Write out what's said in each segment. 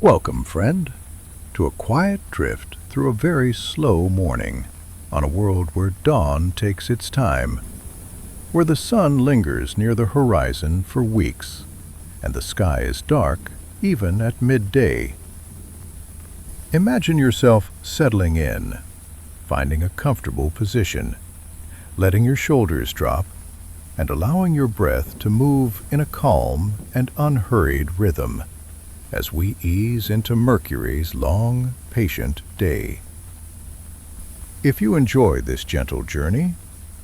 Welcome, friend, to a quiet drift through a very slow morning on a world where dawn takes its time, where the sun lingers near the horizon for weeks, and the sky is dark even at midday. Imagine yourself settling in, finding a comfortable position, letting your shoulders drop, and allowing your breath to move in a calm and unhurried rhythm as we ease into Mercury's long, patient day. If you enjoy this gentle journey,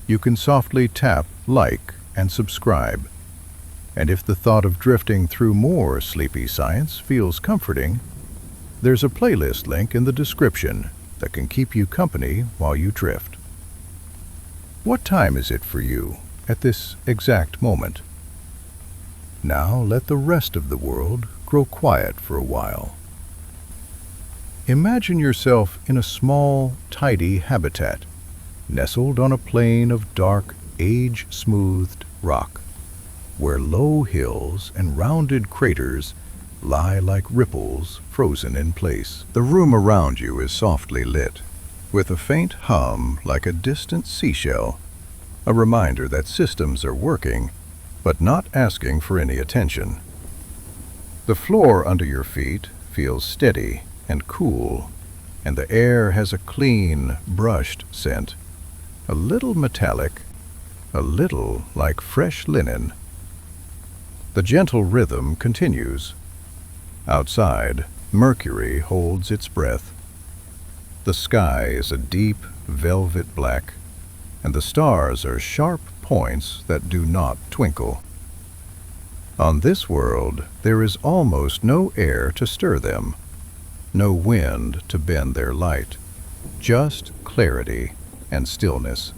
you can softly tap like and subscribe. And if the thought of drifting through more sleepy science feels comforting, there's a playlist link in the description that can keep you company while you drift. What time is it for you at this exact moment? Now let the rest of the world grow quiet for a while. Imagine yourself in a small, tidy habitat, nestled on a plain of dark, age-smoothed rock, where low hills and rounded craters lie like ripples frozen in place. The room around you is softly lit, with a faint hum like a distant seashell, a reminder that systems are working, but not asking for any attention. The floor under your feet feels steady and cool, and the air has a clean, brushed scent, a little metallic, a little like fresh linen. The gentle rhythm continues. Outside, Mercury holds its breath. The sky is a deep, velvet black, and the stars are sharp points that do not twinkle. On this world, there is almost no air to stir them, no wind to bend their light, just clarity and stillness.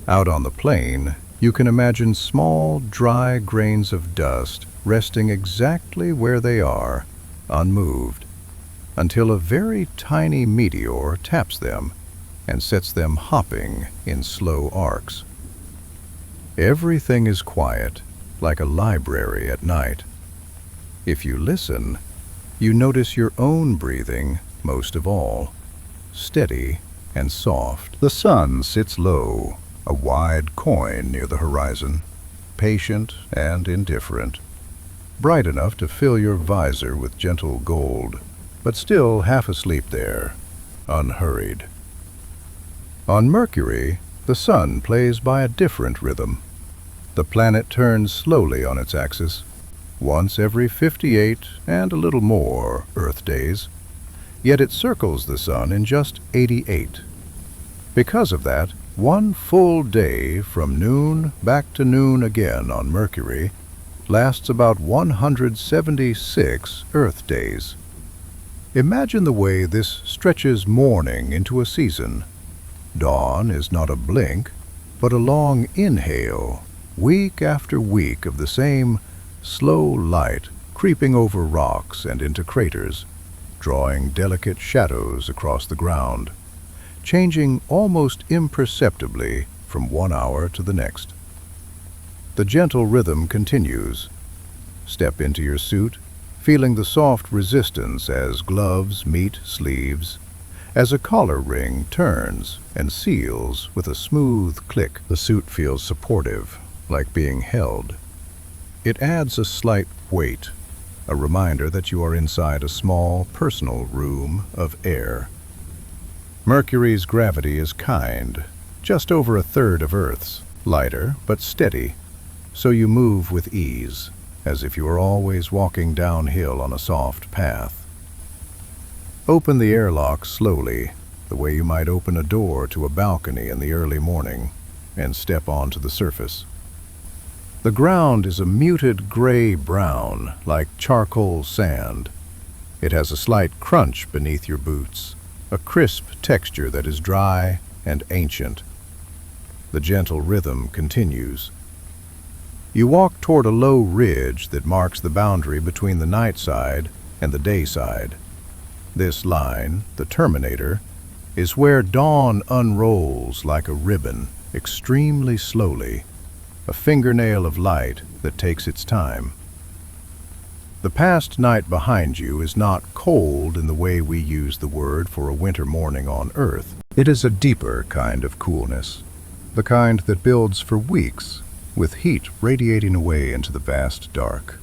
Out on the plain, you can imagine small, dry grains of dust resting exactly where they are, unmoved, until a very tiny meteor taps them and sets them hopping in slow arcs. Everything is quiet, like a library at night. If you listen, you notice your own breathing most of all, steady and soft. The sun sits low, a wide coin near the horizon, patient and indifferent, bright enough to fill your visor with gentle gold, but still half asleep there, unhurried. On Mercury, the sun plays by a different rhythm. The planet turns slowly on its axis, once every 58 and a little more Earth days, yet it circles the sun in just 88. Because of that, one full day from noon back to noon again on Mercury lasts about 176 Earth days. Imagine the way this stretches morning into a season. Dawn is not a blink, but a long inhale, week after week of the same slow light creeping over rocks and into craters, drawing delicate shadows across the ground, changing almost imperceptibly from one hour to the next. The gentle rhythm continues. Step into your suit, feeling the soft resistance as gloves meet sleeves, as a collar ring turns and seals with a smooth click. The suit feels supportive, like being held. It adds a slight weight, a reminder that you are inside a small, personal room of air. Mercury's gravity is kind, just over a third of Earth's, lighter but steady, so you move with ease, as if you were always walking downhill on a soft path. Open the airlock slowly, the way you might open a door to a balcony in the early morning, and step onto the surface. The ground is a muted gray-brown, like charcoal sand. It has a slight crunch beneath your boots, a crisp texture that is dry and ancient. The gentle rhythm continues. You walk toward a low ridge that marks the boundary between the night side and the day side. This line, the terminator, is where dawn unrolls like a ribbon, extremely slowly, a fingernail of light that takes its time. The past night behind you is not cold in the way we use the word for a winter morning on Earth. It is a deeper kind of coolness, the kind that builds for weeks, with heat radiating away into the vast dark.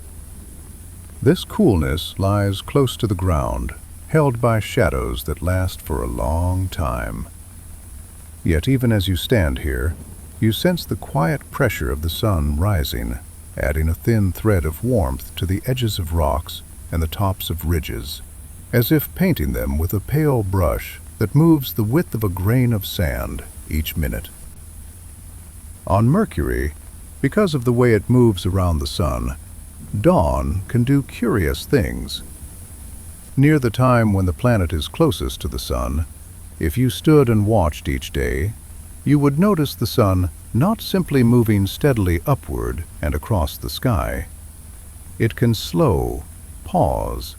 This coolness lies close to the ground, held by shadows that last for a long time. Yet even as you stand here, you sense the quiet pressure of the sun rising, adding a thin thread of warmth to the edges of rocks and the tops of ridges, as if painting them with a pale brush that moves the width of a grain of sand each minute. On Mercury, because of the way it moves around the sun, dawn can do curious things. Near the time when the planet is closest to the sun, if you stood and watched each day, you would notice the sun not simply moving steadily upward and across the sky. It can slow, pause,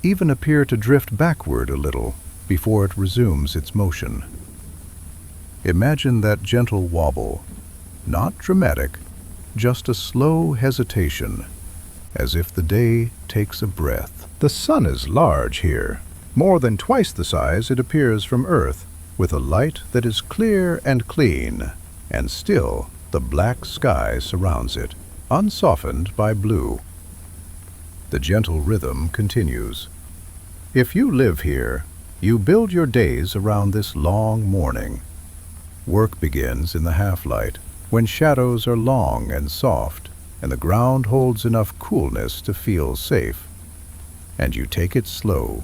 even appear to drift backward a little before it resumes its motion. Imagine that gentle wobble, not dramatic, just a slow hesitation, as if the day takes a breath. The sun is large here, more than twice the size it appears from Earth, with a light that is clear and clean, and still the black sky surrounds it, unsoftened by blue. The gentle rhythm continues. If you live here, you build your days around this long morning. Work begins in the half-light, when shadows are long and soft, and the ground holds enough coolness to feel safe. And you take it slow.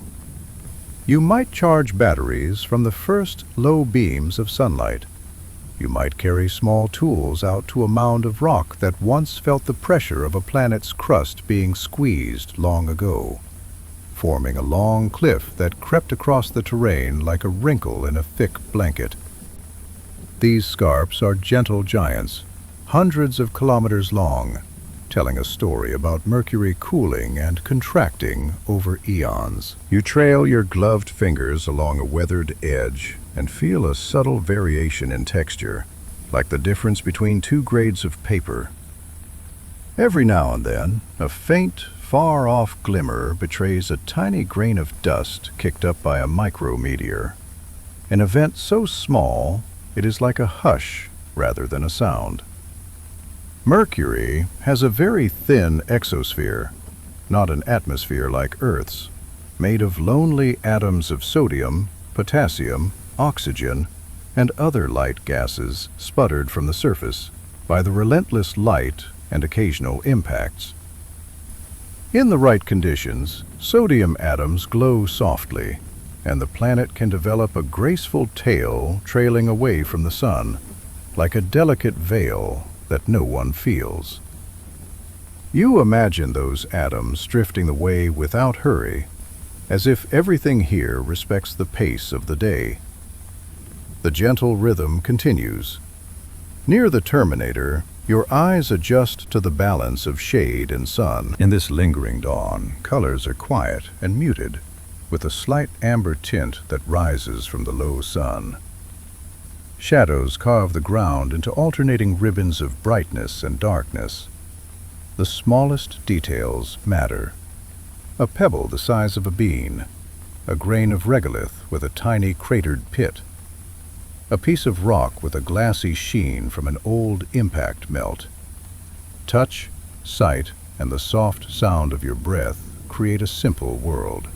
You might charge batteries from the first low beams of sunlight. You might carry small tools out to a mound of rock that once felt the pressure of a planet's crust being squeezed long ago, forming a long cliff that crept across the terrain like a wrinkle in a thick blanket. These scarps are gentle giants, hundreds of kilometers long, telling a story about Mercury cooling and contracting over eons. You trail your gloved fingers along a weathered edge and feel a subtle variation in texture, like the difference between two grades of paper. Every now and then, a faint, far-off glimmer betrays a tiny grain of dust kicked up by a micrometeor, an event so small it is like a hush rather than a sound. Mercury has a very thin exosphere, not an atmosphere like Earth's, made of lonely atoms of sodium, potassium, oxygen, and other light gases sputtered from the surface by the relentless light and occasional impacts. In the right conditions, sodium atoms glow softly, and the planet can develop a graceful tail trailing away from the sun, like a delicate veil that no one feels. You imagine those atoms drifting away without hurry, as if everything here respects the pace of the day. The gentle rhythm continues. Near the terminator, your eyes adjust to the balance of shade and sun. In this lingering dawn, colors are quiet and muted, with a slight amber tint that rises from the low sun. Shadows carve the ground into alternating ribbons of brightness and darkness. The smallest details matter. A pebble the size of a bean, a grain of regolith with a tiny cratered pit, a piece of rock with a glassy sheen from an old impact melt. Touch, sight, and the soft sound of your breath create a simple world.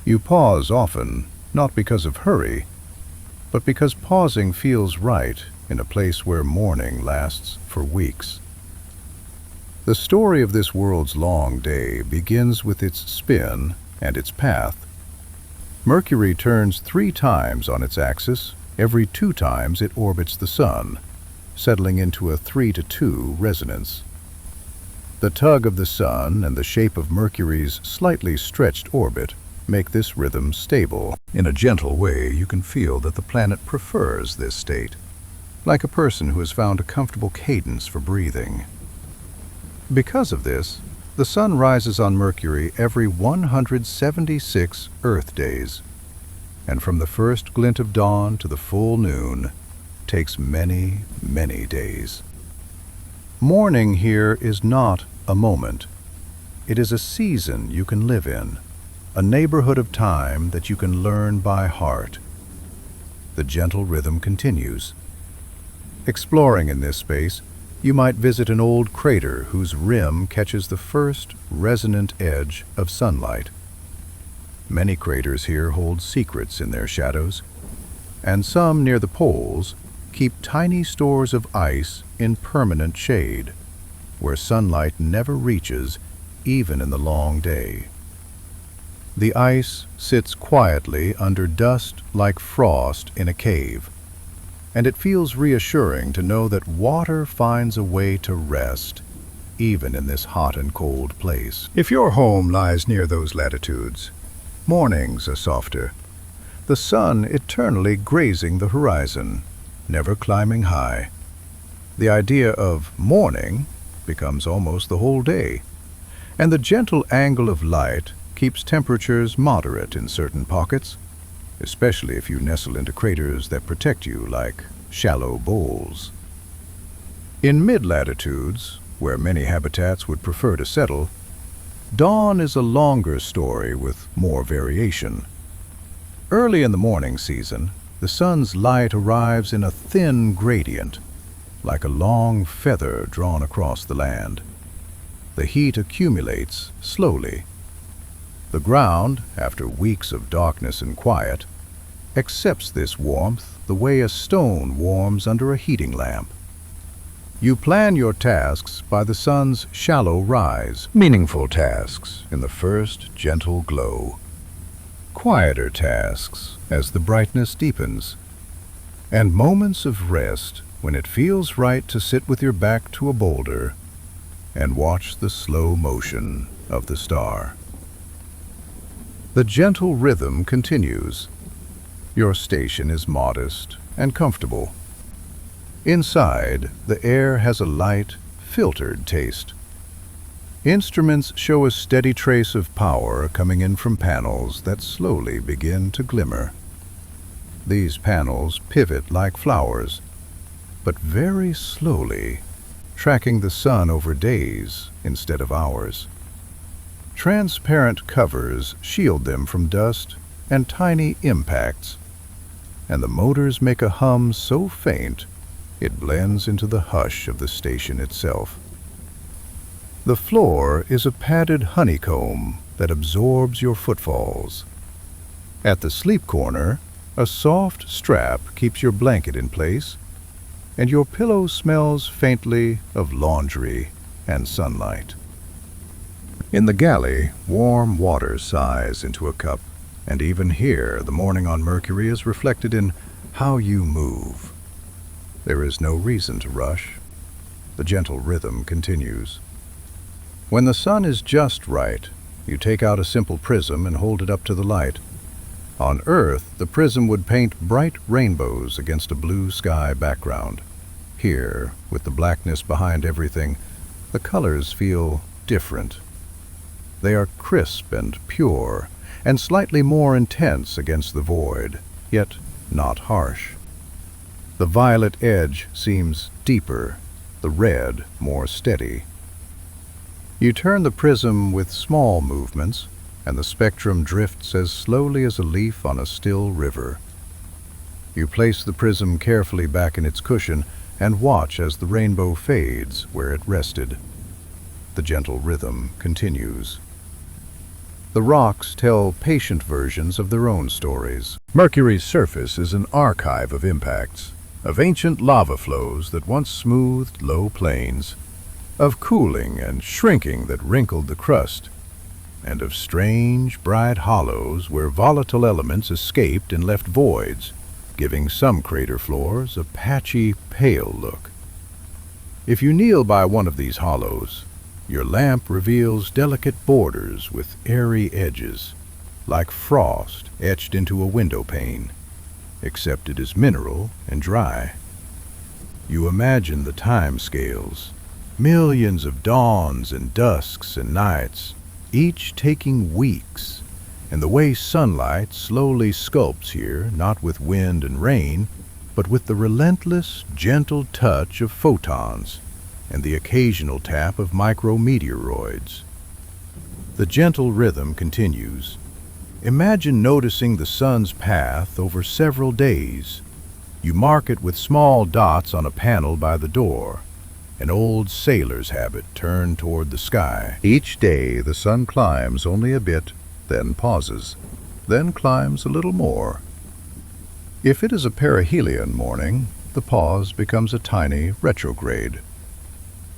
You pause often, not because of hurry, but because pausing feels right in a place where morning lasts for weeks. The story of this world's long day begins with its spin and its path. Mercury turns 3 times on its axis every 2 times it orbits the sun, settling into a 3-to-2 resonance. The tug of the sun and the shape of Mercury's slightly stretched orbit make this rhythm stable. In a gentle way, you can feel that the planet prefers this state, like a person who has found a comfortable cadence for breathing. Because of this, the sun rises on Mercury every 176 Earth days, and from the first glint of dawn to the full noon takes many, many days. Morning here is not a moment. It is a season you can live in, a neighborhood of time that you can learn by heart. The gentle rhythm continues. Exploring in this space, you might visit an old crater whose rim catches the first resonant edge of sunlight. Many craters here hold secrets in their shadows, and some near the poles keep tiny stores of ice in permanent shade, where sunlight never reaches even in the long day. The ice sits quietly under dust like frost in a cave, and it feels reassuring to know that water finds a way to rest, even in this hot and cold place. If your home lies near those latitudes, mornings are softer, the sun eternally grazing the horizon, never climbing high. The idea of morning becomes almost the whole day, and the gentle angle of light keeps temperatures moderate in certain pockets, especially if you nestle into craters that protect you like shallow bowls. In mid-latitudes, where many habitats would prefer to settle, dawn is a longer story with more variation. Early in the morning season, the sun's light arrives in a thin gradient, like a long feather drawn across the land. The heat accumulates slowly. The ground, after weeks of darkness and quiet, accepts this warmth the way a stone warms under a heating lamp. You plan your tasks by the sun's shallow rise, meaningful tasks in the first gentle glow, quieter tasks as the brightness deepens, and moments of rest when it feels right to sit with your back to a boulder and watch the slow motion of the star. The gentle rhythm continues. Your station is modest and comfortable. Inside, the air has a light, filtered taste. Instruments show a steady trace of power coming in from panels that slowly begin to glimmer. These panels pivot like flowers, but very slowly, tracking the sun over days instead of hours. Transparent covers shield them from dust and tiny impacts, and the motors make a hum so faint it blends into the hush of the station itself. The floor is a padded honeycomb that absorbs your footfalls. At the sleep corner, a soft strap keeps your blanket in place, and your pillow smells faintly of laundry and sunlight. In the galley, warm water sighs into a cup, and even here the morning on Mercury is reflected in how you move. There is no reason to rush. The gentle rhythm continues. When the sun is just right, you take out a simple prism and hold it up to the light. On Earth, the prism would paint bright rainbows against a blue sky background. Here, with the blackness behind everything, the colors feel different. They are crisp and pure, and slightly more intense against the void, yet not harsh. The violet edge seems deeper, the red more steady. You turn the prism with small movements, and the spectrum drifts as slowly as a leaf on a still river. You place the prism carefully back in its cushion and watch as the rainbow fades where it rested. The gentle rhythm continues. The rocks tell patient versions of their own stories. Mercury's surface is an archive of impacts, of ancient lava flows that once smoothed low plains, of cooling and shrinking that wrinkled the crust, and of strange, bright hollows where volatile elements escaped and left voids, giving some crater floors a patchy, pale look. If you kneel by one of these hollows, your lamp reveals delicate borders with airy edges, like frost etched into a window pane, except it is mineral and dry. You imagine the time scales, millions of dawns and dusks and nights, each taking weeks, and the way sunlight slowly sculpts here, not with wind and rain, but with the relentless, gentle touch of photons and the occasional tap of micrometeoroids. The gentle rhythm continues. Imagine noticing the sun's path over several days. You mark it with small dots on a panel by the door, an old sailor's habit turned toward the sky. Each day the sun climbs only a bit, then pauses, then climbs a little more. If it is a perihelion morning, the pause becomes a tiny retrograde.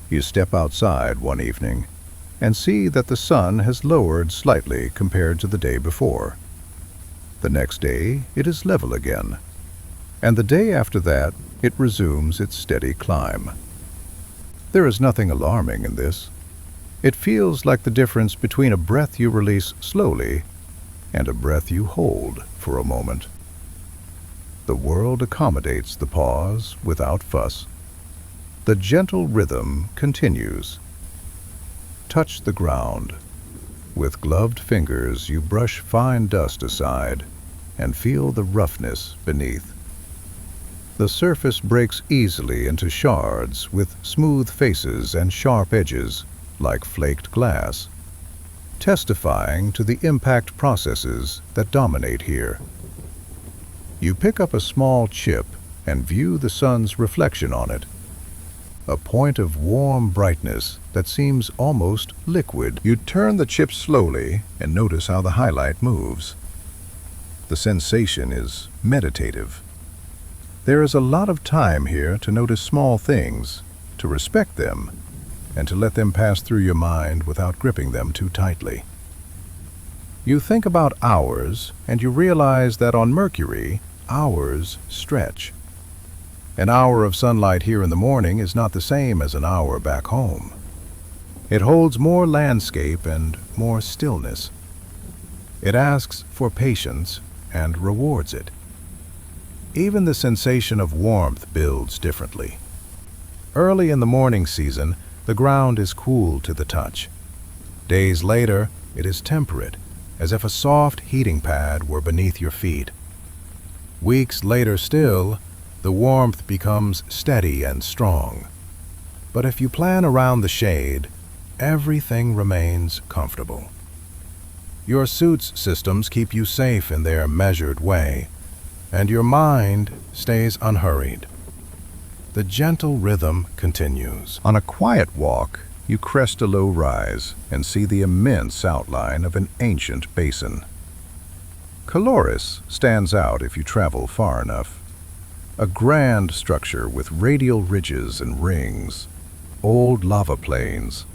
You step outside one evening and see that the sun has lowered slightly compared to the day before. The next day it is level again, and the day after that it resumes its steady climb. There is nothing alarming in this. It feels like the difference between a breath you release slowly and a breath you hold for a moment. The world accommodates the pause without fuss. The gentle rhythm continues. Touch the ground. With gloved fingers you brush fine dust aside and feel the roughness beneath. The surface breaks easily into shards with smooth faces and sharp edges, like flaked glass, testifying to the impact processes that dominate here. You pick up a small chip and view the sun's reflection on it, a point of warm brightness that seems almost liquid. You turn the chip slowly and notice how the highlight moves. The sensation is meditative. There is a lot of time here to notice small things, to respect them, and to let them pass through your mind without gripping them too tightly. You think about hours, and you realize that on Mercury, hours stretch. An hour of sunlight here in the morning is not the same as an hour back home. It holds more landscape and more stillness. It asks for patience and rewards it. Even the sensation of warmth builds differently. Early in the morning season, the ground is cool to the touch. Days later, it is temperate, as if a soft heating pad were beneath your feet. Weeks later still, the warmth becomes steady and strong. But if you plan around the shade, everything remains comfortable. Your suit's systems keep you safe in their measured way, and your mind stays unhurried. The gentle rhythm continues. On a quiet walk, you crest a low rise and see the immense outline of an ancient basin. Caloris stands out if you travel far enough. A grand structure with radial ridges and rings, old lava plains,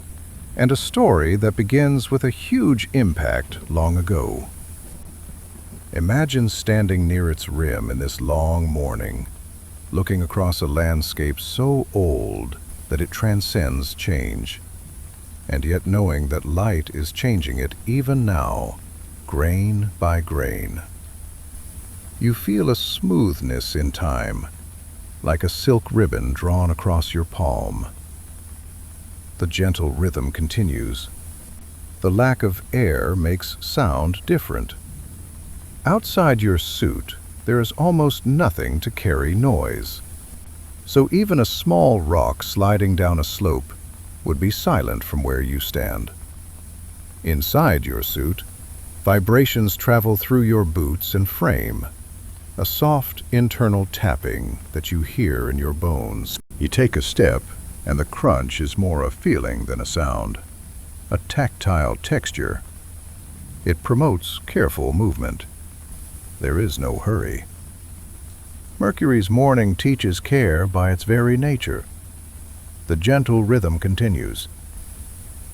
and a story that begins with a huge impact long ago. Imagine standing near its rim in this long morning, looking across a landscape so old that it transcends change, and yet knowing that light is changing it even now, grain by grain. You feel a smoothness in time, like a silk ribbon drawn across your palm. The gentle rhythm continues. The lack of air makes sound different. Outside your suit, there is almost nothing to carry noise. So even a small rock sliding down a slope would be silent from where you stand. Inside your suit, vibrations travel through your boots and frame, a soft internal tapping that you hear in your bones. You take a step, and the crunch is more a feeling than a sound, a tactile texture. It promotes careful movement. There is no hurry. Mercury's morning teaches care by its very nature. The gentle rhythm continues.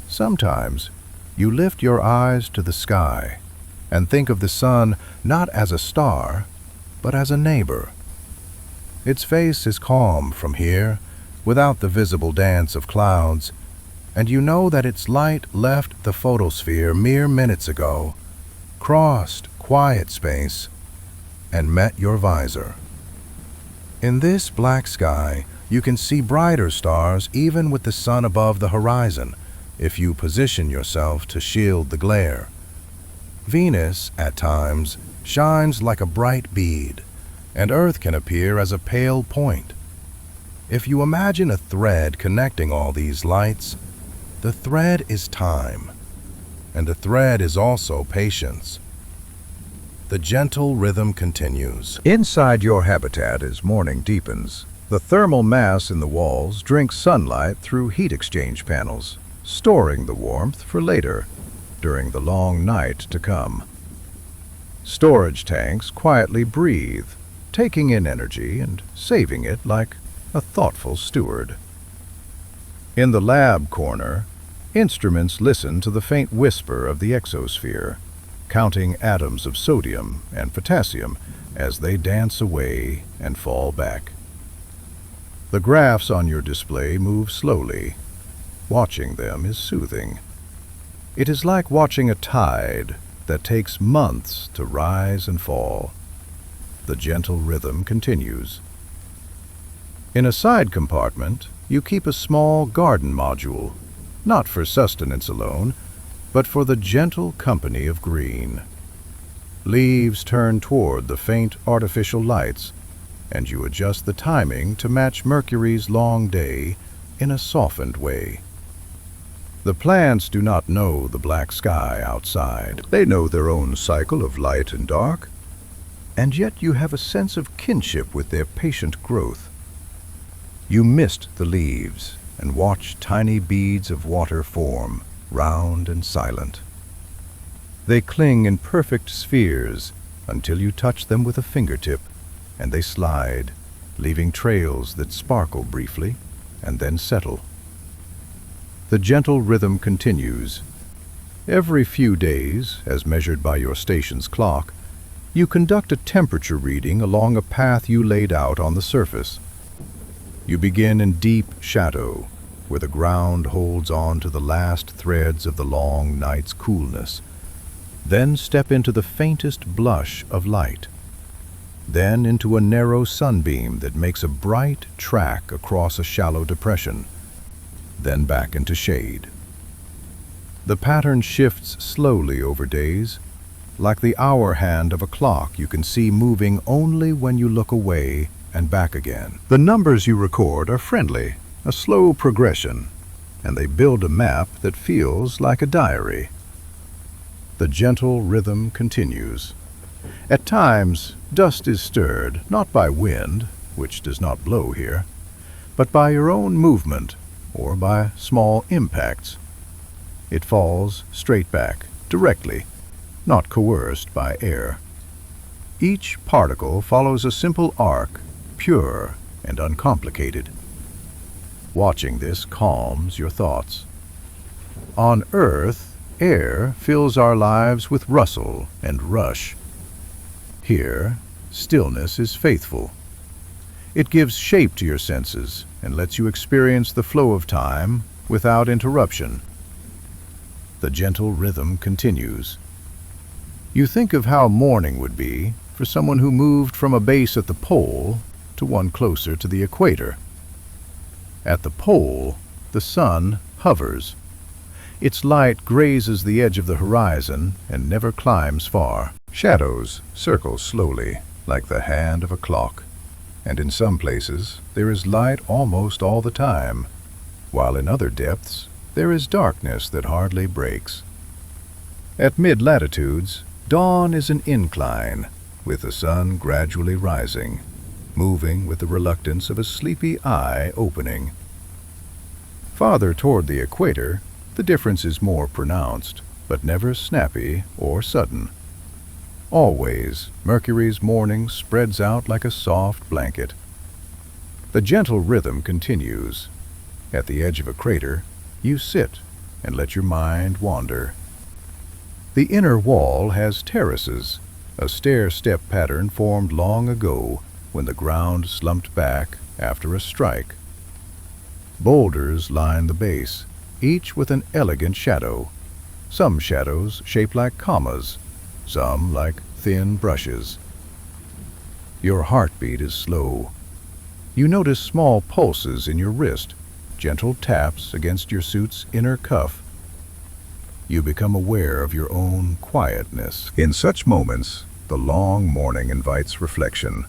Sometimes you lift your eyes to the sky and think of the sun not as a star, but as a neighbor. Its face is calm from here, without the visible dance of clouds, and you know that its light left the photosphere mere minutes ago, crossed quiet space, and met your visor. In this black sky, you can see brighter stars even with the sun above the horizon, if you position yourself to shield the glare. Venus, at times, shines like a bright bead, and Earth can appear as a pale point. If you imagine a thread connecting all these lights, the thread is time, and the thread is also patience. The gentle rhythm continues. Inside your habitat, as morning deepens, the thermal mass in the walls drinks sunlight through heat exchange panels, storing the warmth for later, during the long night to come. Storage tanks quietly breathe, taking in energy and saving it like a thoughtful steward. In the lab corner, instruments listen to the faint whisper of the exosphere, counting atoms of sodium and potassium as they dance away and fall back. The graphs on your display move slowly. Watching them is soothing. It is like watching a tide that takes months to rise and fall. The gentle rhythm continues. In a side compartment, you keep a small garden module, not for sustenance alone, but for the gentle company of green. Leaves turn toward the faint artificial lights, and you adjust the timing to match Mercury's long day in a softened way. The plants do not know the black sky outside. They know their own cycle of light and dark, and yet you have a sense of kinship with their patient growth. You mist the leaves and watch tiny beads of water form, round and silent. They cling in perfect spheres until you touch them with a fingertip, and they slide, leaving trails that sparkle briefly and then settle. The gentle rhythm continues. Every few days, as measured by your station's clock, you conduct a temperature reading along a path you laid out on the surface. You begin in deep shadow, where the ground holds on to the last threads of the long night's coolness. Then step into the faintest blush of light. Then into a narrow sunbeam that makes a bright track across a shallow depression. Then back into shade. The pattern shifts slowly over days, like the hour hand of a clock you can see moving only when you look away and back again. The numbers you record are friendly, a slow progression, and they build a map that feels like a diary. The gentle rhythm continues. At times, dust is stirred, not by wind, which does not blow here, but by your own movement or by small impacts. It falls straight back, directly, not coerced by air. Each particle follows a simple arc, pure and uncomplicated. Watching this calms your thoughts. On Earth, air fills our lives with rustle and rush. Here, stillness is faithful. It gives shape to your senses and lets you experience the flow of time without interruption. The gentle rhythm continues. You think of how morning would be for someone who moved from a base at the pole to one closer to the equator. At the pole, the sun hovers. Its light grazes the edge of the horizon and never climbs far. Shadows circle slowly, like the hand of a clock, and in some places there is light almost all the time, while in other depths there is darkness that hardly breaks. At mid-latitudes, dawn is an incline, with the sun gradually rising, moving with the reluctance of a sleepy eye opening. Farther toward the equator, the difference is more pronounced, but never snappy or sudden. Always, Mercury's morning spreads out like a soft blanket. The gentle rhythm continues. At the edge of a crater, you sit and let your mind wander. The inner wall has terraces, a stair-step pattern formed long ago when the ground slumped back after a strike. Boulders line the base, each with an elegant shadow. Some shadows shaped like commas, some like thin brushes. Your heartbeat is slow. You notice small pulses in your wrist, gentle taps against your suit's inner cuff. You become aware of your own quietness. In such moments, the long morning invites reflection.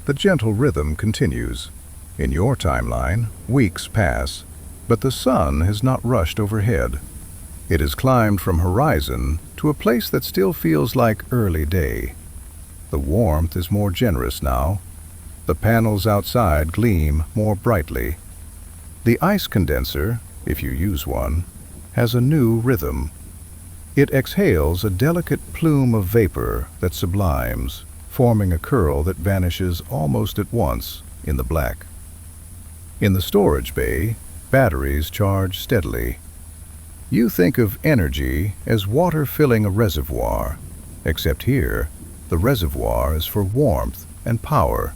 The gentle rhythm continues. In your timeline, weeks pass, but the sun has not rushed overhead. It is climbed from horizon to a place that still feels like early day. The warmth is more generous now. The panels outside gleam more brightly. The ice condenser, if you use one, has a new rhythm. It exhales a delicate plume of vapor that sublimes, forming a curl that vanishes almost at once in the black. In the storage bay, batteries charge steadily. You think of energy as water filling a reservoir, except here, the reservoir is for warmth and power,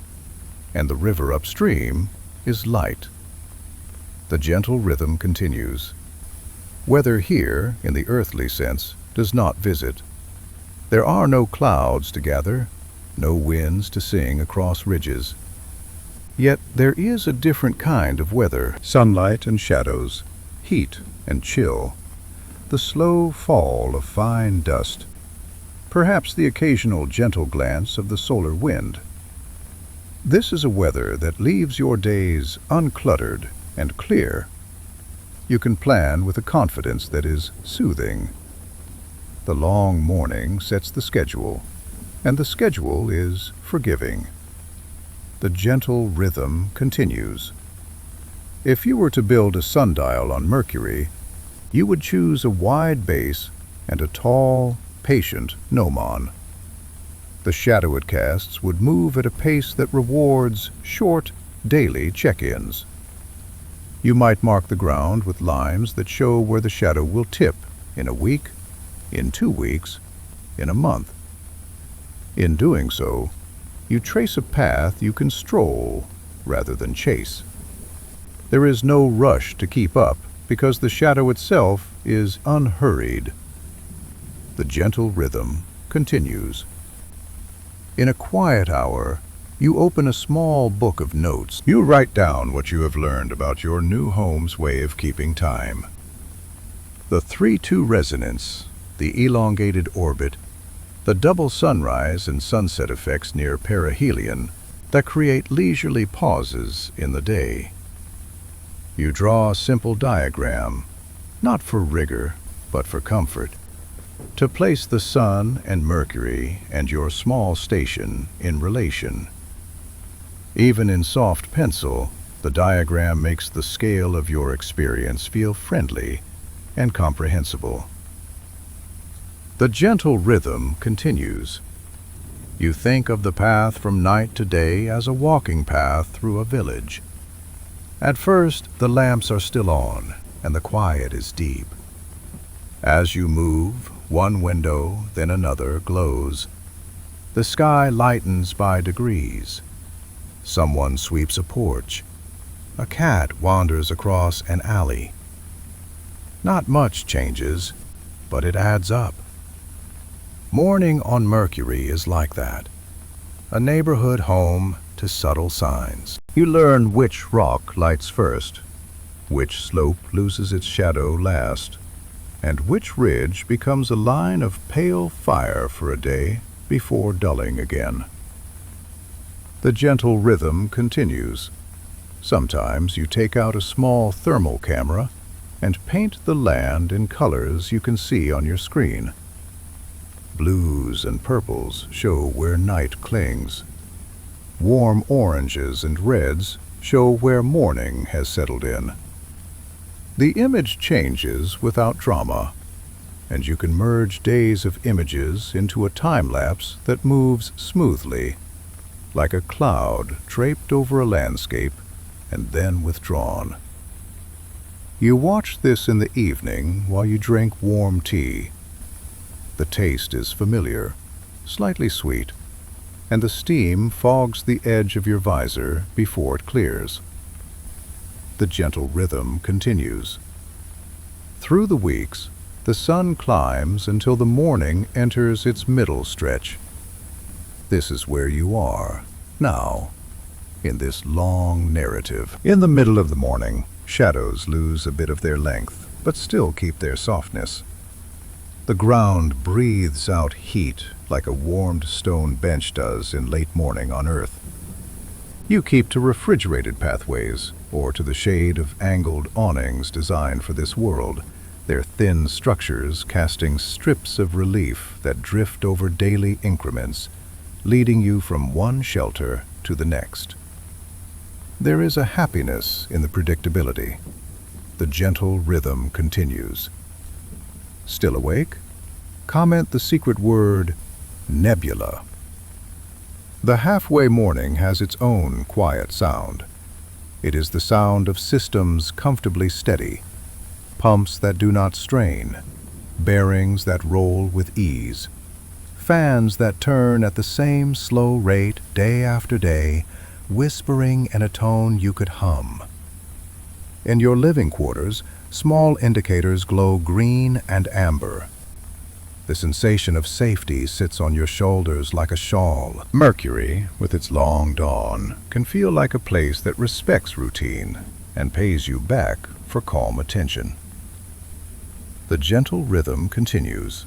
and the river upstream is light. The gentle rhythm continues. Weather here, in the earthly sense, does not visit. There are no clouds to gather, no winds to sing across ridges. Yet there is a different kind of weather. Sunlight and shadows, heat and chill, the slow fall of fine dust, perhaps the occasional gentle glance of the solar wind. This is a weather that leaves your days uncluttered and clear. You can plan with a confidence that is soothing. The long morning sets the schedule, and the schedule is forgiving. The gentle rhythm continues. If you were to build a sundial on Mercury, you would choose a wide base and a tall, patient gnomon. The shadow it casts would move at a pace that rewards short, daily check-ins. You might mark the ground with lines that show where the shadow will tip in a week, in 2 weeks, in a month. In doing so, you trace a path you can stroll rather than chase. There is no rush to keep up because the shadow itself is unhurried. The gentle rhythm continues. In a quiet hour, you open a small book of notes. You write down what you have learned about your new home's way of keeping time. The 3-2 resonance, the elongated orbit, the double sunrise and sunset effects near perihelion that create leisurely pauses in the day. You draw a simple diagram, not for rigor, but for comfort, to place the Sun and Mercury and your small station in relation. Even in soft pencil, the diagram makes the scale of your experience feel friendly and comprehensible. The gentle rhythm continues. You think of the path from night to day as a walking path through a village. At first, the lamps are still on, and the quiet is deep. As you move, one window, then another, glows. The sky lightens by degrees. Someone sweeps a porch. A cat wanders across an alley. Not much changes, but it adds up. Morning on Mercury is like that. A neighborhood home to subtle signs. You learn which rock lights first, which slope loses its shadow last, and which ridge becomes a line of pale fire for a day before dulling again. The gentle rhythm continues. Sometimes you take out a small thermal camera and paint the land in colors you can see on your screen. Blues and purples show where night clings. Warm oranges and reds show where morning has settled in. The image changes without drama, and you can merge days of images into a time-lapse that moves smoothly, like a cloud draped over a landscape and then withdrawn. You watch this in the evening while you drink warm tea. The taste is familiar, slightly sweet, and the steam fogs the edge of your visor before it clears. The gentle rhythm continues. Through the weeks, the sun climbs until the morning enters its middle stretch. This is where you are, now, in this long narrative. In the middle of the morning, shadows lose a bit of their length, but still keep their softness. The ground breathes out heat like a warmed stone bench does in late morning on Earth. You keep to refrigerated pathways, or to the shade of angled awnings designed for this world, their thin structures casting strips of relief that drift over daily increments, leading you from one shelter to the next. There is a happiness in the predictability. The gentle rhythm continues. Still awake? Comment the secret word, nebula. The halfway morning has its own quiet sound. It is the sound of systems comfortably steady, pumps that do not strain, bearings that roll with ease, fans that turn at the same slow rate day after day, whispering in a tone you could hum. In your living quarters, small indicators glow green and amber. The sensation of safety sits on your shoulders like a shawl. Mercury, with its long dawn, can feel like a place that respects routine and pays you back for calm attention. The gentle rhythm continues.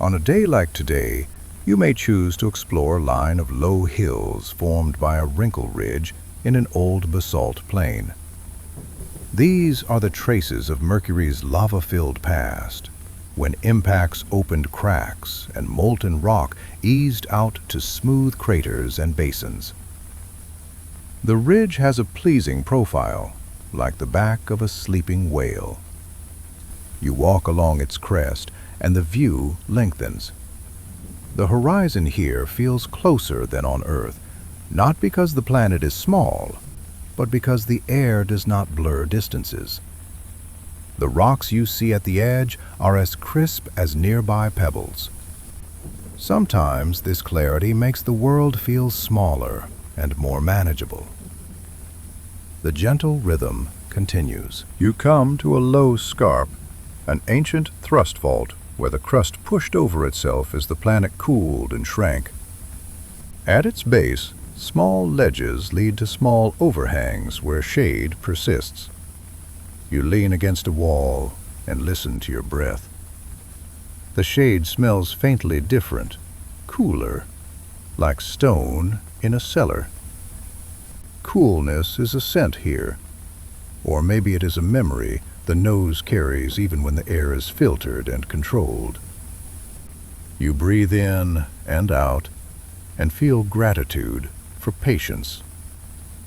On a day like today, you may choose to explore a line of low hills formed by a wrinkle ridge in an old basalt plain. These are the traces of Mercury's lava-filled past, when impacts opened cracks and molten rock eased out to smooth craters and basins. The ridge has a pleasing profile, like the back of a sleeping whale. You walk along its crest, and the view lengthens. The horizon here feels closer than on Earth, not because the planet is small, but because the air does not blur distances. The rocks you see at the edge are as crisp as nearby pebbles. Sometimes this clarity makes the world feel smaller and more manageable. The gentle rhythm continues. You come to a low scarp, an ancient thrust fault where the crust pushed over itself as the planet cooled and shrank. At its base, small ledges lead to small overhangs where shade persists. You lean against a wall and listen to your breath. The shade smells faintly different, cooler, like stone in a cellar. Coolness is a scent here, or maybe it is a memory the nose carries even when the air is filtered and controlled. You breathe in and out and feel gratitude for patience.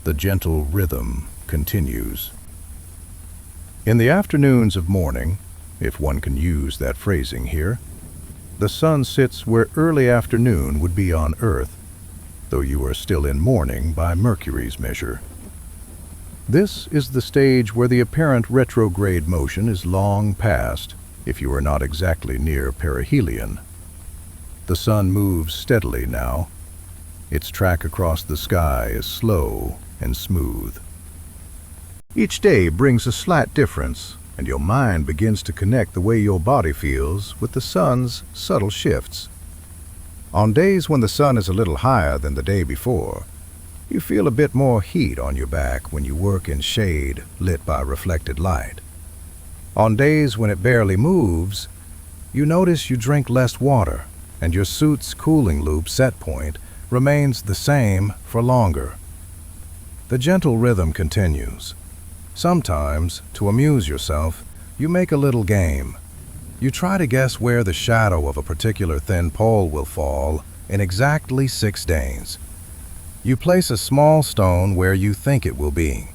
The gentle rhythm continues. In the afternoons of morning, if one can use that phrasing here, the sun sits where early afternoon would be on Earth, though you are still in morning by Mercury's measure. This is the stage where the apparent retrograde motion is long past, if you are not exactly near perihelion. The sun moves steadily now. Its track across the sky is slow and smooth. Each day brings a slight difference, and your mind begins to connect the way your body feels with the sun's subtle shifts. On days when the sun is a little higher than the day before, you feel a bit more heat on your back when you work in shade lit by reflected light. On days when it barely moves, you notice you drink less water, and your suit's cooling loop set point remains the same for longer. The gentle rhythm continues. Sometimes, to amuse yourself, you make a little game. You try to guess where the shadow of a particular thin pole will fall in exactly 6 days. You place a small stone where you think it will be.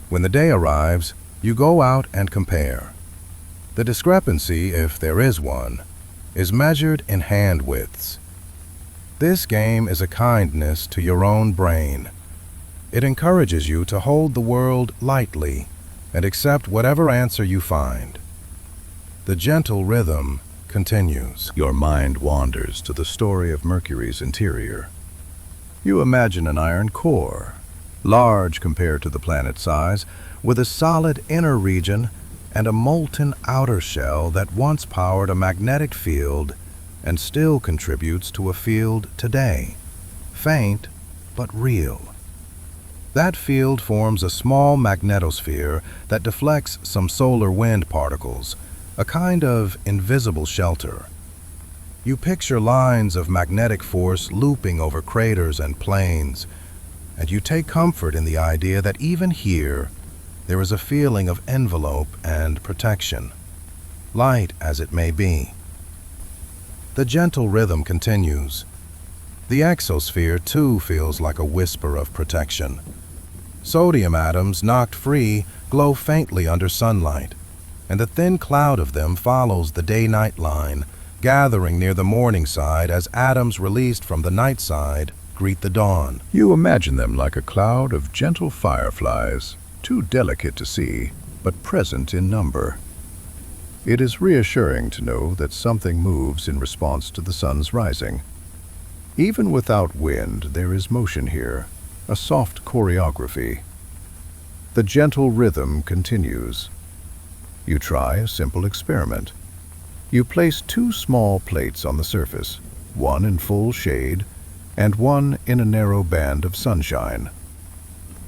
When the day arrives, you go out and compare. The discrepancy, if there is one, is measured in hand widths. This game is a kindness to your own brain. It encourages you to hold the world lightly and accept whatever answer you find. The gentle rhythm continues. Your mind wanders to the story of Mercury's interior. You imagine an iron core, large compared to the planet's size, with a solid inner region and a molten outer shell that once powered a magnetic field and still contributes to a field today, faint but real. That field forms a small magnetosphere that deflects some solar wind particles, a kind of invisible shelter. You picture lines of magnetic force looping over craters and plains, and you take comfort in the idea that even here, there is a feeling of envelope and protection. light as it may be. The gentle rhythm continues. The exosphere too feels like a whisper of protection. Sodium atoms, knocked free, glow faintly under sunlight, and a thin cloud of them follows the day-night line, gathering near the morning side as atoms released from the night side greet the dawn. You imagine them like a cloud of gentle fireflies, too delicate to see, but present in number. It is reassuring to know that something moves in response to the sun's rising. Even without wind, there is motion here, a soft choreography. The gentle rhythm continues. You try a simple experiment. You place 2 small plates on the surface, one in full shade and one in a narrow band of sunshine.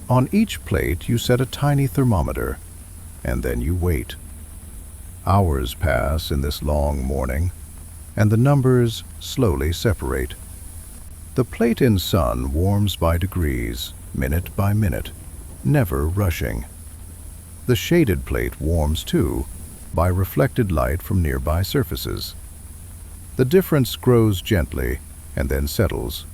On each plate you set a tiny thermometer, and then you wait. Hours pass in this long morning, and the numbers slowly separate. The plate in sun warms by degrees, minute by minute, never rushing. The shaded plate warms too, by reflected light from nearby surfaces. The difference grows gently and then settles.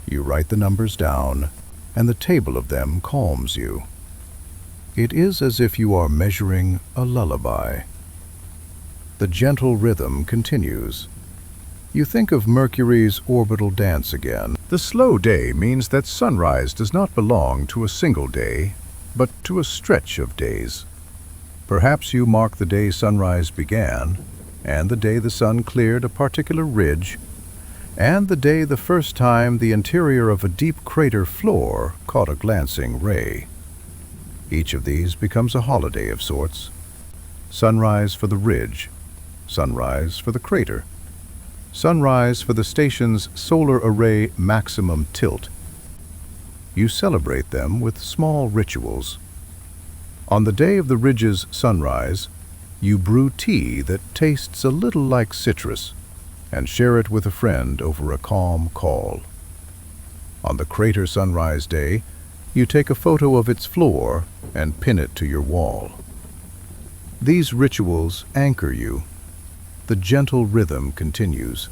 You write the numbers down, and the table of them calms you. It is as if you are measuring a lullaby. The gentle rhythm continues. You think of Mercury's orbital dance again. The slow day means that sunrise does not belong to a single day, but to a stretch of days. Perhaps you mark the day sunrise began, and the day the sun cleared a particular ridge, and the day the first time the interior of a deep crater floor caught a glancing ray. Each of these becomes a holiday of sorts. Sunrise for the ridge, sunrise for the crater, sunrise for the station's solar array maximum tilt. You celebrate them with small rituals. On the day of the ridge's sunrise, you brew tea that tastes a little like citrus and share it with a friend over a calm call. On the crater sunrise day, you take a photo of its floor and pin it to your wall. These rituals anchor you. The gentle rhythm continues.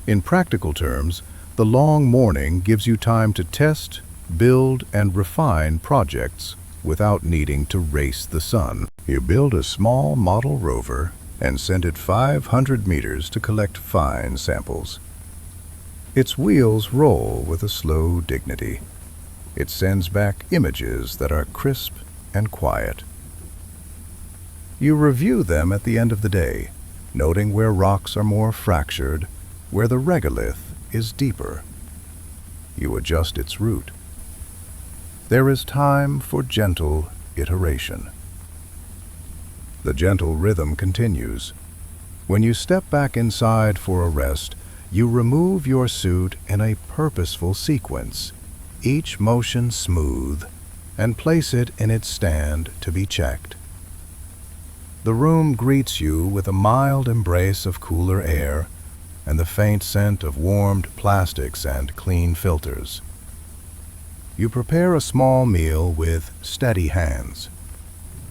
In practical terms, the long morning gives you time to test, build, and refine projects without needing to race the sun. You build a small model rover and send it 500 meters to collect fine samples. Its wheels roll with a slow dignity. It sends back images that are crisp and quiet. You review them at the end of the day, noting where rocks are more fractured, where the regolith is deeper. You adjust its route. There is time for gentle iteration. The gentle rhythm continues. When you step back inside for a rest, you remove your suit in a purposeful sequence, each motion smooth, and place it in its stand to be checked. The room greets you with a mild embrace of cooler air and the faint scent of warmed plastics and clean filters. You prepare a small meal with steady hands.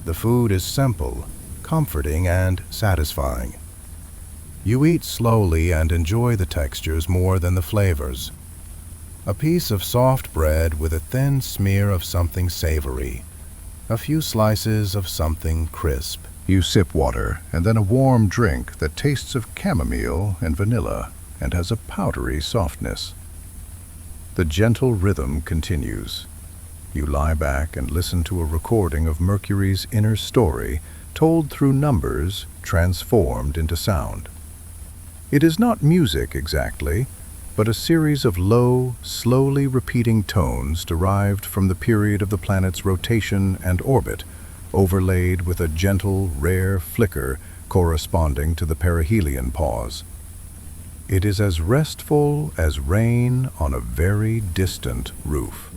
The food is simple, comforting, and satisfying. You eat slowly and enjoy the textures more than the flavors. A piece of soft bread with a thin smear of something savory, a few slices of something crisp. You sip water and then a warm drink that tastes of chamomile and vanilla and has a powdery softness. The gentle rhythm continues. You lie back and listen to a recording of Mercury's inner story told through numbers transformed into sound. It is not music exactly, but a series of low, slowly repeating tones derived from the period of the planet's rotation and orbit, overlaid with a gentle, rare flicker corresponding to the perihelion pause. It is as restful as rain on a very distant roof.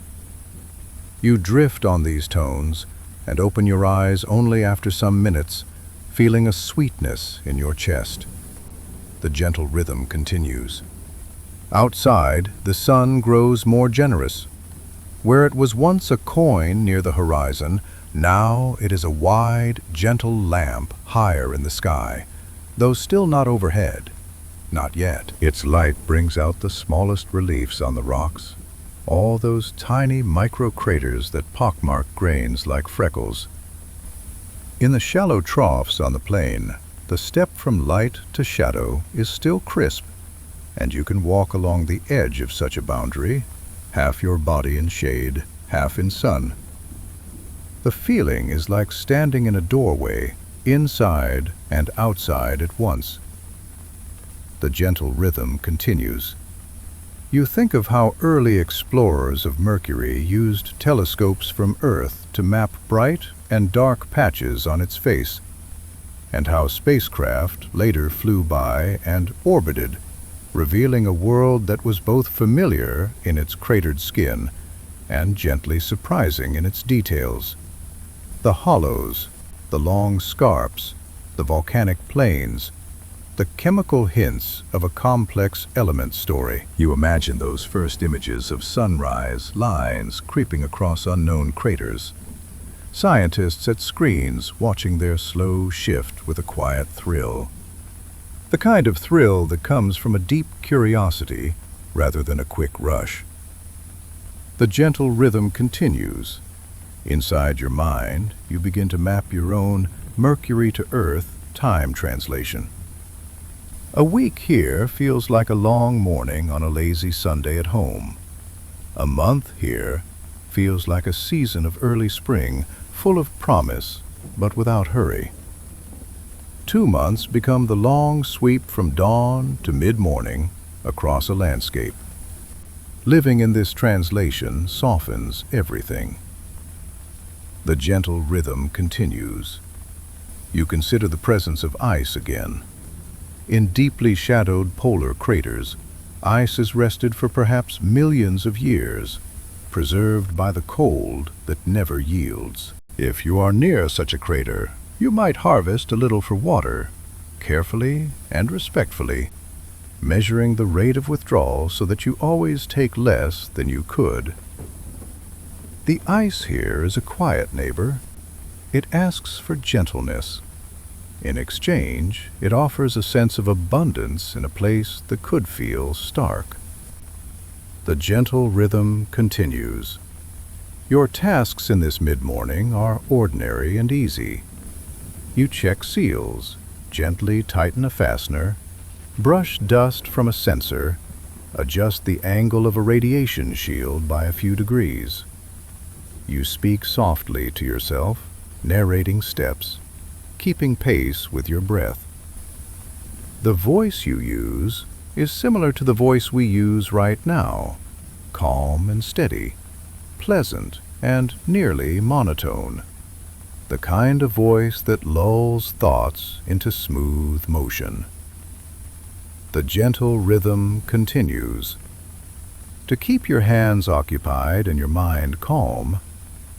You drift on these tones and open your eyes only after some minutes, feeling a sweetness in your chest. The gentle rhythm continues. Outside, the sun grows more generous. Where it was once a coin near the horizon, Now it is a wide, gentle lamp higher in the sky, though still not overhead. Not yet. Its light brings out the smallest reliefs on the rocks, all those tiny micro-craters that pockmark grains like freckles. In the shallow troughs on the plain, the step from light to shadow is still crisp, and you can walk along the edge of such a boundary, half your body in shade, half in sun. The feeling is like standing in a doorway, inside and outside at once. The gentle rhythm continues. You think of how early explorers of Mercury used telescopes from Earth to map bright and dark patches on its face, and how spacecraft later flew by and orbited, revealing a world that was both familiar in its cratered skin and gently surprising in its details. The hollows, the long scarps, the volcanic plains, the chemical hints of a complex element story. You imagine those first images of sunrise lines creeping across unknown craters. Scientists at screens watching their slow shift with a quiet thrill. The kind of thrill that comes from a deep curiosity rather than a quick rush. The gentle rhythm continues. Inside your mind, you begin to map your own Mercury to Earth time translation. A week here feels like a long morning on a lazy Sunday at home. A month here feels like a season of early spring, full of promise, but without hurry. 2 months become the long sweep from dawn to mid-morning across a landscape. Living in this translation softens everything. The gentle rhythm continues. You consider the presence of ice again. In deeply shadowed polar craters, ice has rested for perhaps millions of years, preserved by the cold that never yields. If you are near such a crater, you might harvest a little for water, carefully and respectfully, measuring the rate of withdrawal so that you always take less than you could. The ice here is a quiet neighbor. It asks for gentleness. In exchange, it offers a sense of abundance in a place that could feel stark. The gentle rhythm continues. Your tasks in this mid-morning are ordinary and easy. You check seals, gently tighten a fastener, brush dust from a sensor, adjust the angle of a radiation shield by a few degrees. You speak softly to yourself, narrating steps, keeping pace with your breath. The voice you use is similar to the voice we use right now, calm and steady, pleasant and nearly monotone, the kind of voice that lulls thoughts into smooth motion. The gentle rhythm continues. To keep your hands occupied and your mind calm,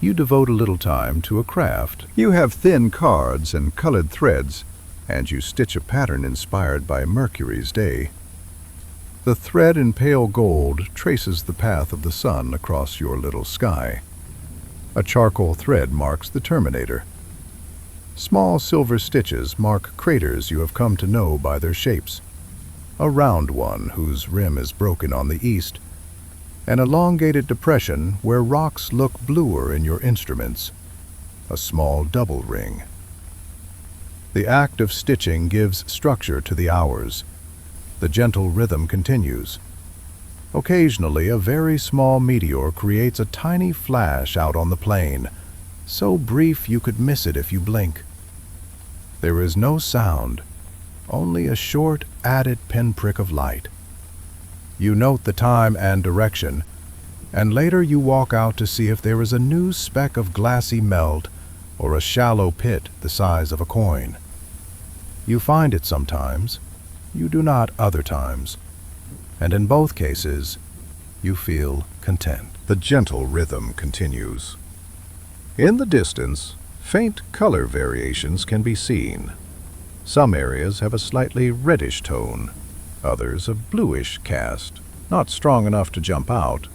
you devote a little time to a craft. You have thin cards and colored threads, and you stitch a pattern inspired by Mercury's day. The thread in pale gold traces the path of the sun across your little sky. A charcoal thread marks the terminator. Small silver stitches mark craters you have come to know by their shapes. A round one whose rim is broken on the east, an elongated depression where rocks look bluer in your instruments, a small double ring. The act of stitching gives structure to the hours. The gentle rhythm continues. Occasionally, a very small meteor creates a tiny flash out on the plain, so brief you could miss it if you blink. There is no sound, only a short, added pinprick of light. You note the time and direction, and later you walk out to see if there is a new speck of glassy melt or a shallow pit the size of a coin. You find it sometimes, you do not other times, and in both cases, you feel content. The gentle rhythm continues. In the distance, faint color variations can be seen. Some areas have a slightly reddish tone, others a bluish cast, not strong enough to jump out,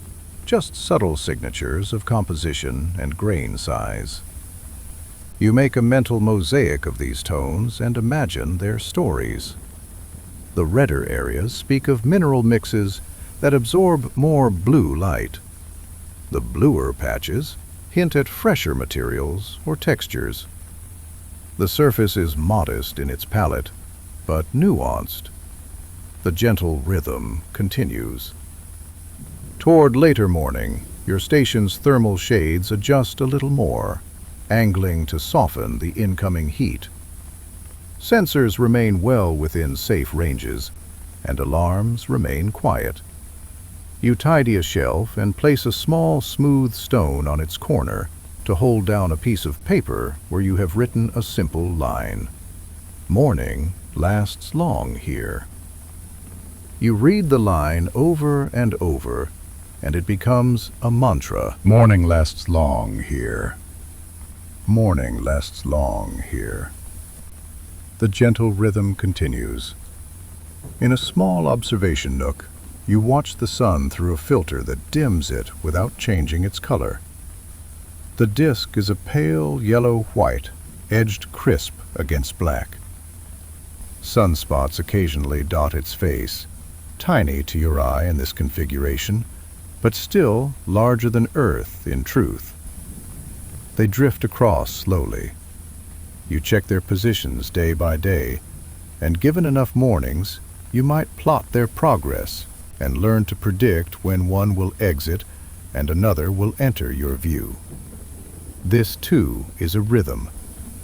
just subtle signatures of composition and grain size. You make a mental mosaic of these tones and imagine their stories. The redder areas speak of mineral mixes that absorb more blue light. The bluer patches hint at fresher materials or textures. The surface is modest in its palette, but nuanced. The gentle rhythm continues. Toward later morning, your station's thermal shades adjust a little more, angling to soften the incoming heat. Sensors remain well within safe ranges, and alarms remain quiet. You tidy a shelf and place a small, smooth stone on its corner to hold down a piece of paper where you have written a simple line. Morning lasts long here. You read the line over and over, and it becomes a mantra. Morning lasts long here. Morning lasts long here. The gentle rhythm continues. In a small observation nook, you watch the sun through a filter that dims it without changing its color. The disk is a pale yellow-white, edged crisp against black. Sunspots occasionally dot its face, tiny to your eye in this configuration, but still larger than Earth in truth. They drift across slowly. You check their positions day by day, and given enough mornings, you might plot their progress and learn to predict when one will exit and another will enter your view. This, too, is a rhythm,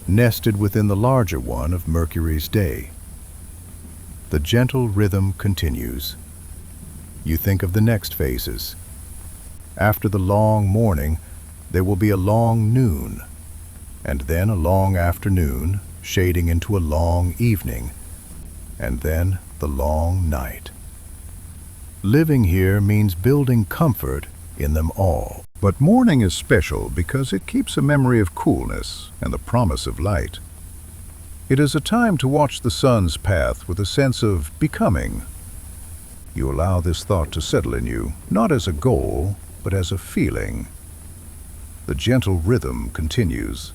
nested within the larger one of Mercury's day. The gentle rhythm continues. You think of the next phases. After the long morning, there will be a long noon, and then a long afternoon, shading into a long evening, and then the long night. Living here means building comfort in them all. But morning is special because it keeps a memory of coolness and the promise of light. It is a time to watch the sun's path with a sense of becoming. You allow this thought to settle in you, not as a goal, but as a feeling. The gentle rhythm continues.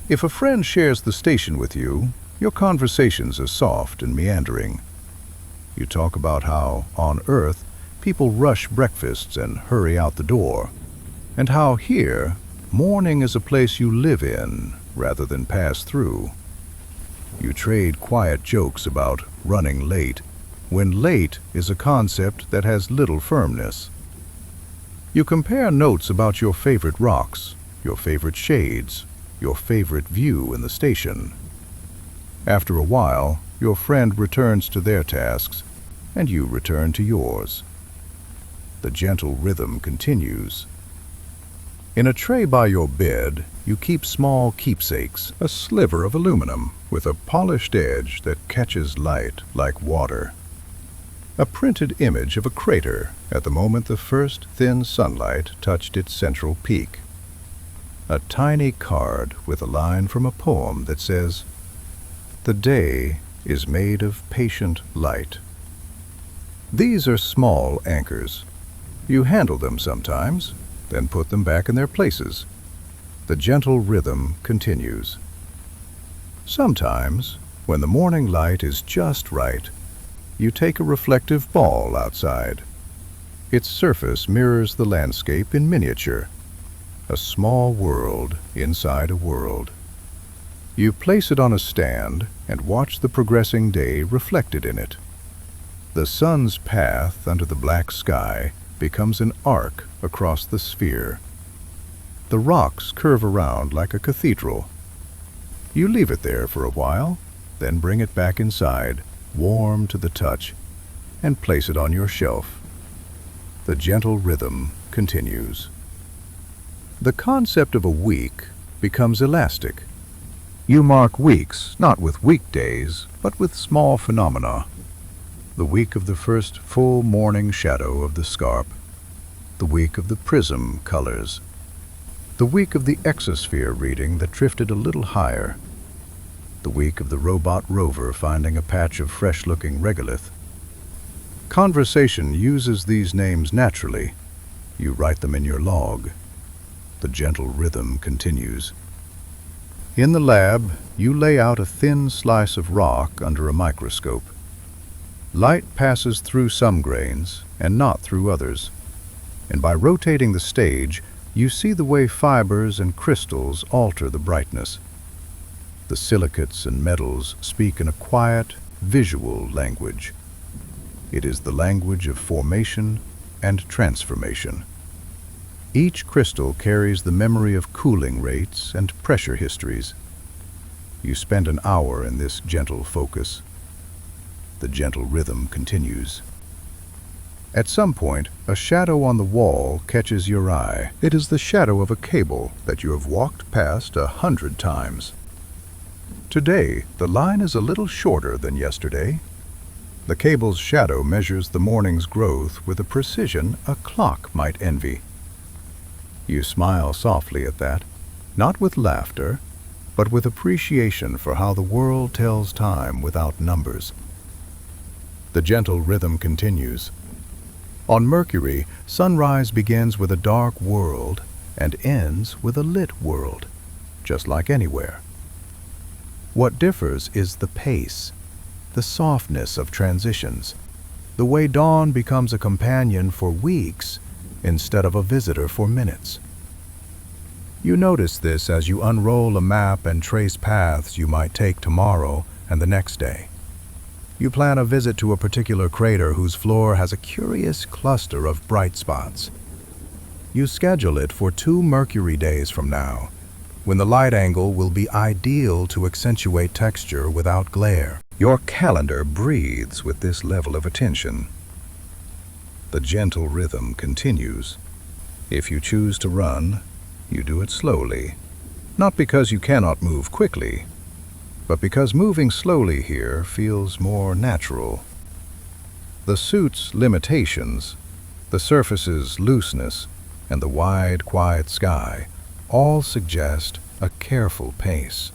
If a friend shares the station with you, your conversations are soft and meandering. You talk about how, on Earth, people rush breakfasts and hurry out the door, and how here, morning is a place you live in rather than pass through. You trade quiet jokes about running late, when late is a concept that has little firmness. You compare notes about your favorite rocks, your favorite shades, your favorite view in the station. After a while, your friend returns to their tasks, and you return to yours. The gentle rhythm continues. In a tray by your bed, you keep small keepsakes, a sliver of aluminum with a polished edge that catches light like water. A printed image of a crater at the moment the first thin sunlight touched its central peak. A tiny card with a line from a poem that says, "The day is made of patient light." These are small anchors. You handle them sometimes, then put them back in their places. The gentle rhythm continues. Sometimes, when the morning light is just right, you take a reflective ball outside. Its surface mirrors the landscape in miniature, a small world inside a world. You place it on a stand and watch the progressing day reflected in it. The sun's path under the black sky becomes an arc across the sphere. The rocks curve around like a cathedral. You leave it there for a while, then bring it back inside, warm to the touch, and place it on your shelf. The gentle rhythm continues. The concept of a week becomes elastic. You mark weeks not with weekdays, but with small phenomena. The week of the first full morning shadow of the scarp, the week of the prism colors, the week of the exosphere reading that drifted a little higher, the week of the robot rover finding a patch of fresh-looking regolith. Conversation uses these names naturally. You write them in your log. The gentle rhythm continues. In the lab, you lay out a thin slice of rock under a microscope. Light passes through some grains and not through others, and by rotating the stage, you see the way fibers and crystals alter the brightness. The silicates and metals speak in a quiet, visual language. It is the language of formation and transformation. Each crystal carries the memory of cooling rates and pressure histories. You spend an hour in this gentle focus. The gentle rhythm continues. At some point, a shadow on the wall catches your eye. It is the shadow of a cable that you have walked past 100 times. Today, the line is a little shorter than yesterday. The cable's shadow measures the morning's growth with a precision a clock might envy. You smile softly at that, not with laughter, but with appreciation for how the world tells time without numbers. The gentle rhythm continues. On Mercury, sunrise begins with a dark world and ends with a lit world, just like anywhere. What differs is the pace, the softness of transitions, the way dawn becomes a companion for weeks instead of a visitor for minutes. You notice this as you unroll a map and trace paths you might take tomorrow and the next day. You plan a visit to a particular crater whose floor has a curious cluster of bright spots. You schedule it for 2 Mercury days from now, when the light angle will be ideal to accentuate texture without glare. Your calendar breathes with this level of attention. The gentle rhythm continues. If you choose to run, you do it slowly, not because you cannot move quickly, but because moving slowly here feels more natural. The suit's limitations, the surface's looseness, and the wide, quiet sky all suggest a careful pace.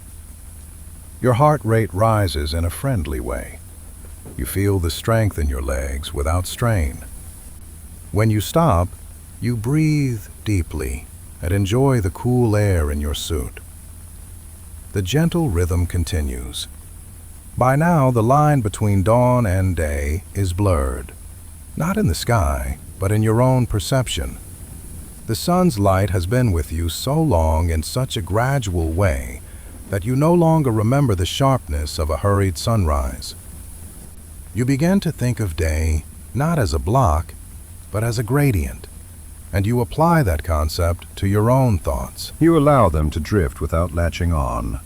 Your heart rate rises in a friendly way. You feel the strength in your legs without strain. When you stop, you breathe deeply and enjoy the cool air in your suit. The gentle rhythm continues. By now, the line between dawn and day is blurred, not in the sky, but in your own perception. The sun's light has been with you so long in such a gradual way that you no longer remember the sharpness of a hurried sunrise. You begin to think of day not as a block, but as a gradient, and you apply that concept to your own thoughts. You allow them to drift without latching on,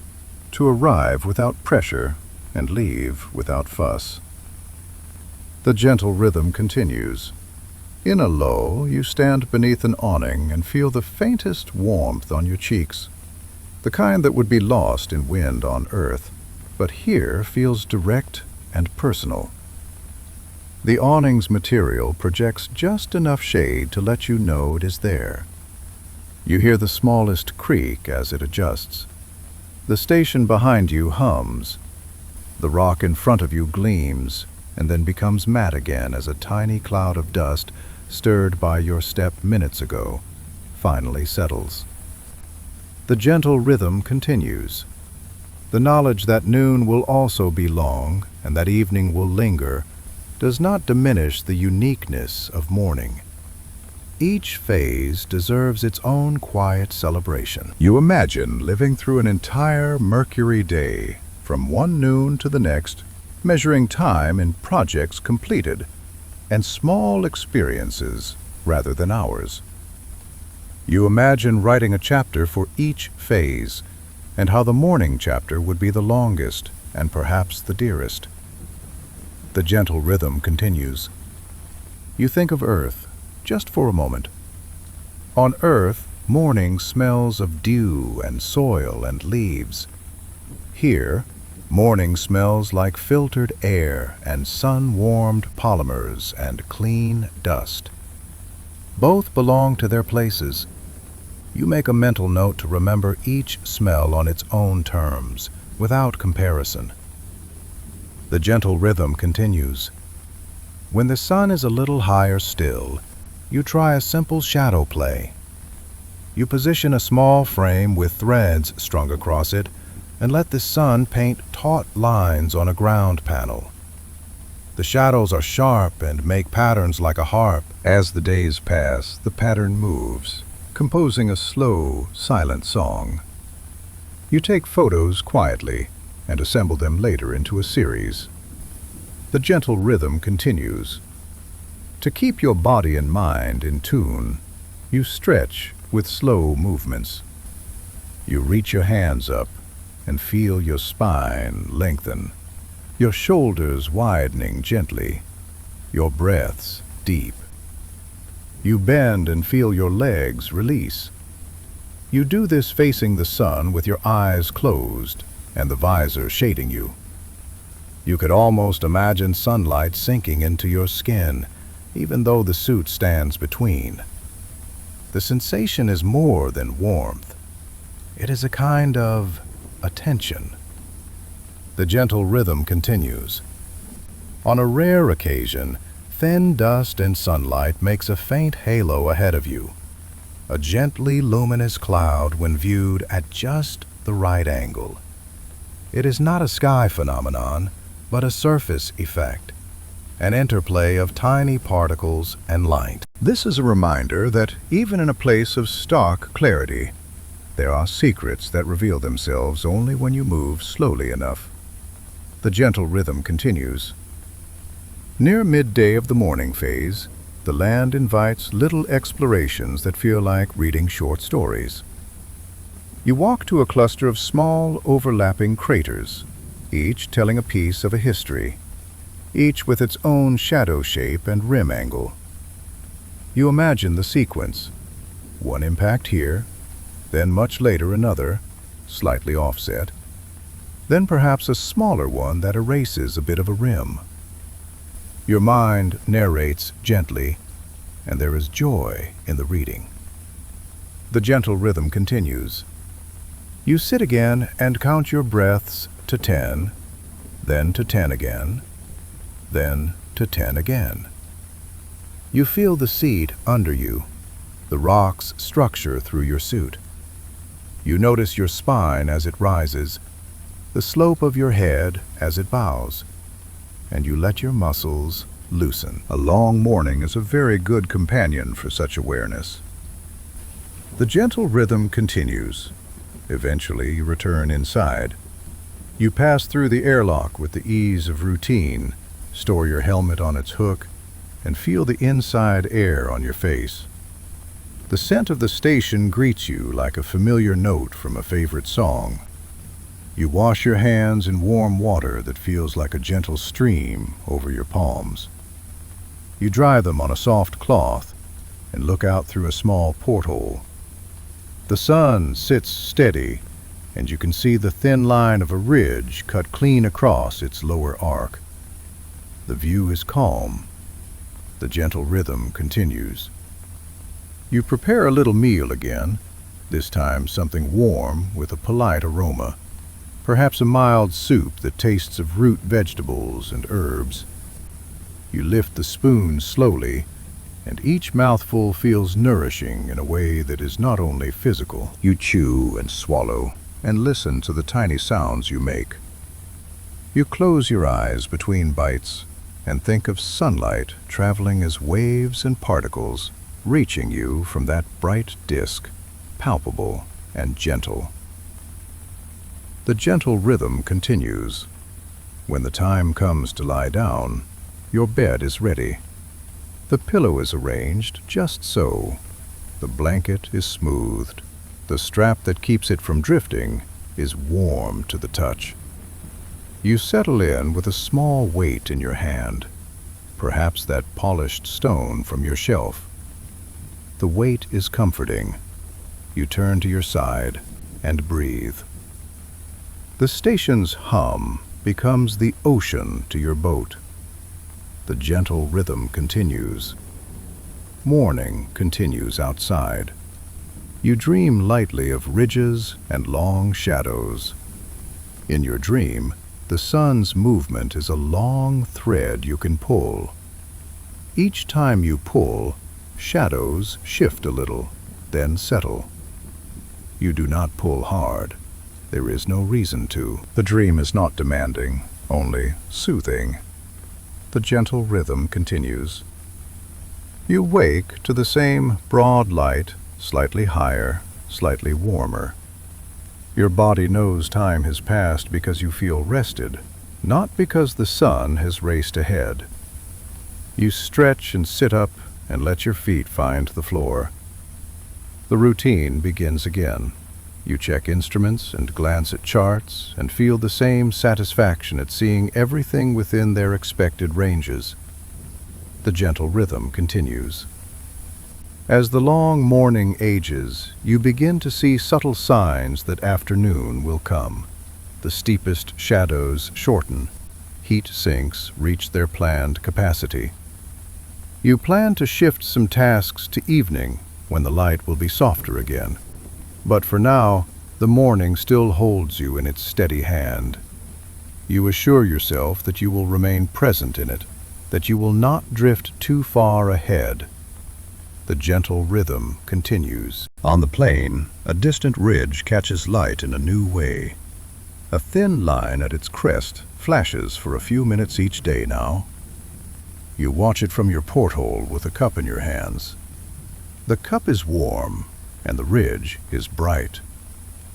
to arrive without pressure, and leave without fuss. The gentle rhythm continues. In a lull, you stand beneath an awning and feel the faintest warmth on your cheeks, the kind that would be lost in wind on earth, but here feels direct and personal. The awning's material projects just enough shade to let you know it is there. You hear the smallest creak as it adjusts. The station behind you hums. The rock in front of you gleams and then becomes matte again as a tiny cloud of dust stirred by your step minutes ago finally settles. The gentle rhythm continues. The knowledge that noon will also be long and that evening will linger does not diminish the uniqueness of morning. Each phase deserves its own quiet celebration. You imagine living through an entire Mercury day, from one noon to the next, measuring time in projects completed and small experiences rather than hours. You imagine writing a chapter for each phase, and how the morning chapter would be the longest and perhaps the dearest. The gentle rhythm continues. You think of Earth, just for a moment. On Earth, morning smells of dew and soil and leaves. Here, morning smells like filtered air and sun-warmed polymers and clean dust. Both belong to their places. You make a mental note to remember each smell on its own terms, without comparison. The gentle rhythm continues. When the sun is a little higher still, you try a simple shadow play. You position a small frame with threads strung across it and let the sun paint taut lines on a ground panel. The shadows are sharp and make patterns like a harp. As the days pass, the pattern moves, composing a slow, silent song. You take photos quietly and assemble them later into a series. The gentle rhythm continues. To keep your body and mind in tune, you stretch with slow movements. You reach your hands up and feel your spine lengthen, your shoulders widening gently, your breaths deep. You bend and feel your legs release. You do this facing the sun with your eyes closed and the visor shading you. You could almost imagine sunlight sinking into your skin, even though the suit stands between. The sensation is more than warmth. It is a kind of attention. The gentle rhythm continues. On a rare occasion, thin dust and sunlight makes a faint halo ahead of you, a gently luminous cloud when viewed at just the right angle. It is not a sky phenomenon, but a surface effect, an interplay of tiny particles and light. This is a reminder that even in a place of stark clarity, there are secrets that reveal themselves only when you move slowly enough. The gentle rhythm continues. Near midday of the morning phase, the land invites little explorations that feel like reading short stories. You walk to a cluster of small, overlapping craters, each telling a piece of a history, each with its own shadow shape and rim angle. You imagine the sequence. One impact here, then much later another, slightly offset, then perhaps a smaller one that erases a bit of a rim. Your mind narrates gently, and there is joy in the reading. The gentle rhythm continues. You sit again and count your breaths to 10, then to 10 again, then to 10 again. You feel the seat under you, the rock's structure through your suit. You notice your spine as it rises, the slope of your head as it bows, and you let your muscles loosen. A long morning is a very good companion for such awareness. The gentle rhythm continues. Eventually, you return inside. You pass through the airlock with the ease of routine, store your helmet on its hook, and feel the inside air on your face. The scent of the station greets you like a familiar note from a favorite song. You wash your hands in warm water that feels like a gentle stream over your palms. You dry them on a soft cloth and look out through a small porthole. The sun sits steady, and you can see the thin line of a ridge cut clean across its lower arc. The view is calm. The gentle rhythm continues. You prepare a little meal again, this time something warm with a polite aroma. Perhaps a mild soup that tastes of root vegetables and herbs. You lift the spoon slowly, and each mouthful feels nourishing in a way that is not only physical. You chew and swallow, and listen to the tiny sounds you make. You close your eyes between bites, and think of sunlight traveling as waves and particles, reaching you from that bright disk, palpable and gentle. The gentle rhythm continues. When the time comes to lie down, your bed is ready. The pillow is arranged just so. The blanket is smoothed. The strap that keeps it from drifting is warm to the touch. You settle in with a small weight in your hand, perhaps that polished stone from your shelf. The weight is comforting. You turn to your side and breathe. The station's hum becomes the ocean to your boat. The gentle rhythm continues. Morning continues outside. You dream lightly of ridges and long shadows. In your dream, the sun's movement is a long thread you can pull. Each time you pull, shadows shift a little, then settle. You do not pull hard. There is no reason to. The dream is not demanding, only soothing. The gentle rhythm continues. You wake to the same broad light, slightly higher, slightly warmer. Your body knows time has passed because you feel rested, not because the sun has raced ahead. You stretch and sit up and let your feet find the floor. The routine begins again. You check instruments and glance at charts and feel the same satisfaction at seeing everything within their expected ranges. The gentle rhythm continues. As the long morning ages, you begin to see subtle signs that afternoon will come. The steepest shadows shorten. Heat sinks reach their planned capacity. You plan to shift some tasks to evening when the light will be softer again. But for now, the morning still holds you in its steady hand. You assure yourself that you will remain present in it, that you will not drift too far ahead. The gentle rhythm continues. On the plain, a distant ridge catches light in a new way. A thin line at its crest flashes for a few minutes each day now. You watch it from your porthole with a cup in your hands. The cup is warm, and the ridge is bright,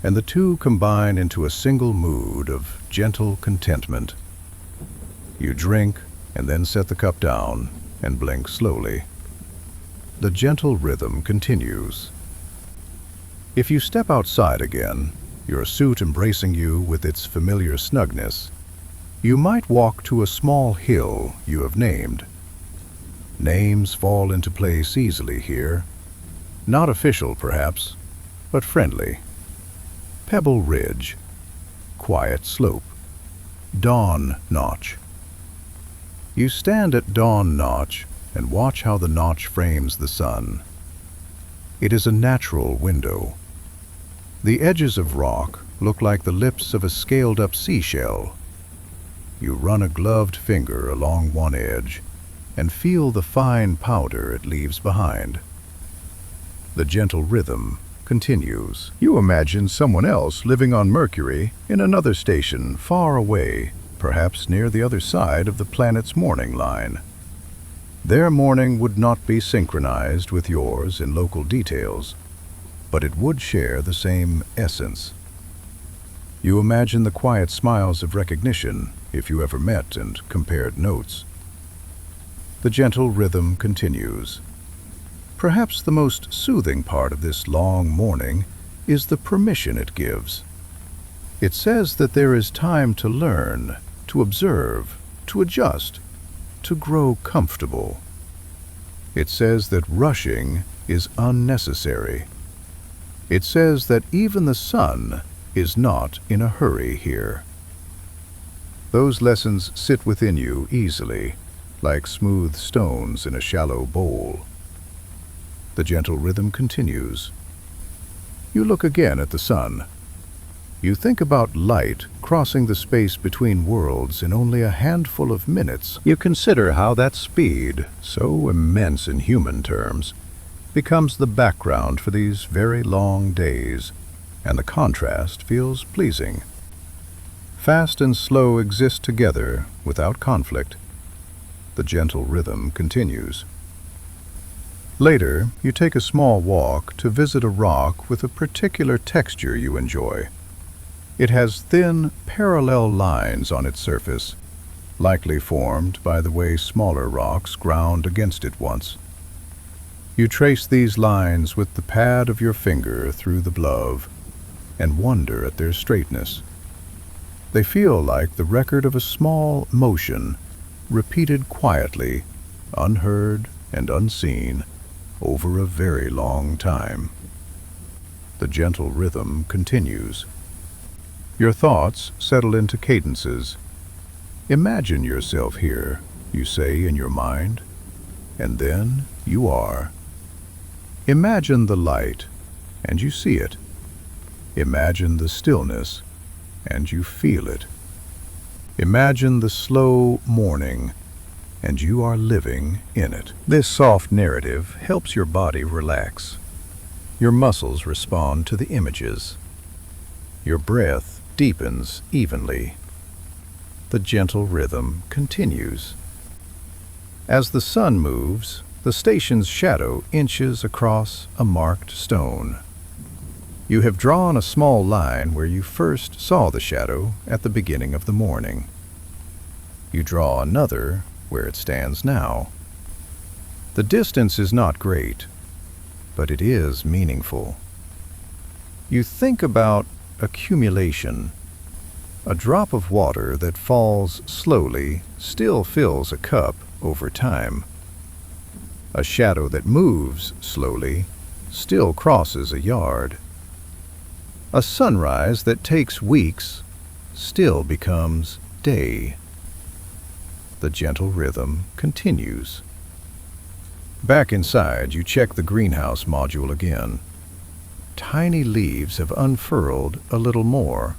and the two combine into a single mood of gentle contentment. You drink, and then set the cup down and blink slowly. The gentle rhythm continues. If you step outside again, your suit embracing you with its familiar snugness, you might walk to a small hill you have named. Names fall into place easily here. Not official, perhaps, but friendly. Pebble Ridge, Quiet Slope, Dawn Notch. You stand at Dawn Notch and watch how the notch frames the sun. It is a natural window. The edges of rock look like the lips of a scaled-up seashell. You run a gloved finger along one edge and feel the fine powder it leaves behind. The gentle rhythm continues. You imagine someone else living on Mercury in another station far away, perhaps near the other side of the planet's morning line. Their morning would not be synchronized with yours in local details, but it would share the same essence. You imagine the quiet smiles of recognition if you ever met and compared notes. The gentle rhythm continues. Perhaps the most soothing part of this long morning is the permission it gives. It says that there is time to learn, to observe, to adjust, to grow comfortable. It says that rushing is unnecessary. It says that even the sun is not in a hurry here. Those lessons sit within you easily, like smooth stones in a shallow bowl. The gentle rhythm continues. You look again at the sun. You think about light crossing the space between worlds in only a handful of minutes. You consider how that speed, so immense in human terms, becomes the background for these very long days, and the contrast feels pleasing. Fast and slow exist together without conflict. The gentle rhythm continues. Later, you take a small walk to visit a rock with a particular texture you enjoy. It has thin, parallel lines on its surface, likely formed by the way smaller rocks ground against it once. You trace these lines with the pad of your finger through the glove and wonder at their straightness. They feel like the record of a small motion, repeated quietly, unheard and unseen, over a very long time. The gentle rhythm continues. Your thoughts settle into cadences. Imagine yourself here, you say in your mind, and then you are. Imagine the light, and you see it. Imagine the stillness, and you feel it. Imagine the slow morning, and you are living in it. This soft narrative helps your body relax. Your muscles respond to the images. Your breath deepens evenly. The gentle rhythm continues. As the sun moves, the station's shadow inches across a marked stone. You have drawn a small line where you first saw the shadow at the beginning of the morning. You draw another where it stands now. The distance is not great, but it is meaningful. You think about accumulation. A drop of water that falls slowly still fills a cup over time. A shadow that moves slowly still crosses a yard. A sunrise that takes weeks still becomes day. The gentle rhythm continues. Back inside, you check the greenhouse module again. Tiny leaves have unfurled a little more.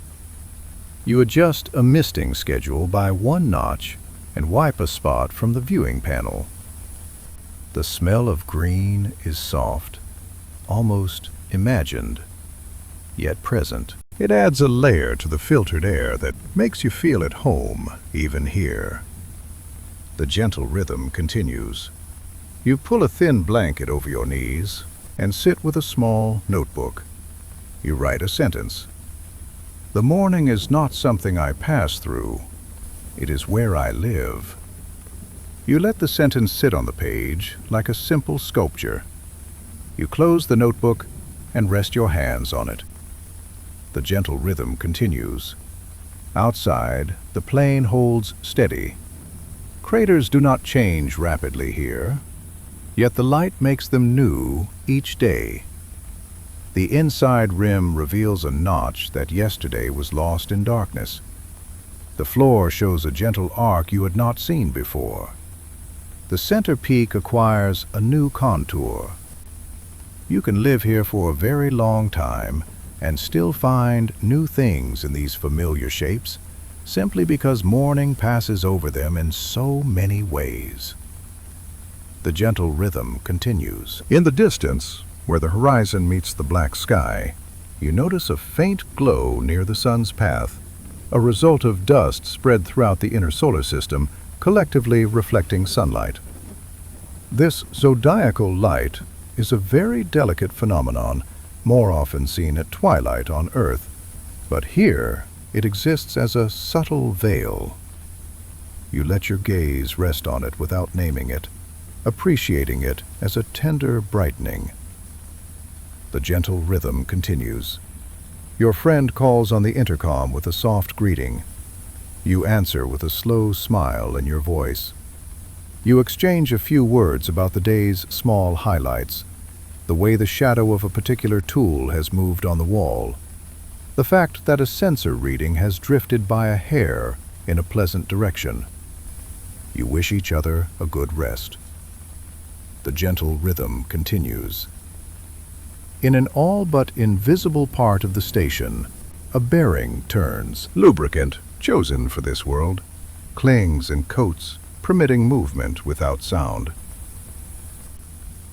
You adjust a misting schedule by 1 notch and wipe a spot from the viewing panel. The smell of green is soft, almost imagined, yet present. It adds a layer to the filtered air that makes you feel at home, even here. The gentle rhythm continues. You pull a thin blanket over your knees and sit with a small notebook. You write a sentence. The morning is not something I pass through. It is where I live. You let the sentence sit on the page like a simple sculpture. You close the notebook and rest your hands on it. The gentle rhythm continues. Outside, the plane holds steady. Craters do not change rapidly here, yet the light makes them new each day. The inside rim reveals a notch that yesterday was lost in darkness. The floor shows a gentle arc you had not seen before. The center peak acquires a new contour. You can live here for a very long time and still find new things in these familiar shapes, simply because morning passes over them in so many ways. The gentle rhythm continues. In the distance, where the horizon meets the black sky, you notice a faint glow near the sun's path, a result of dust spread throughout the inner solar system, collectively reflecting sunlight. This zodiacal light is a very delicate phenomenon, more often seen at twilight on Earth, but here it exists as a subtle veil. You let your gaze rest on it without naming it, appreciating it as a tender brightening. The gentle rhythm continues. Your friend calls on the intercom with a soft greeting. You answer with a slow smile in your voice. You exchange a few words about the day's small highlights, the way the shadow of a particular tool has moved on the wall, the fact that a sensor reading has drifted by a hair in a pleasant direction. You wish each other a good rest. The gentle rhythm continues. In an all but invisible part of the station, a bearing turns. Lubricant, chosen for this world, clings and coats, permitting movement without sound.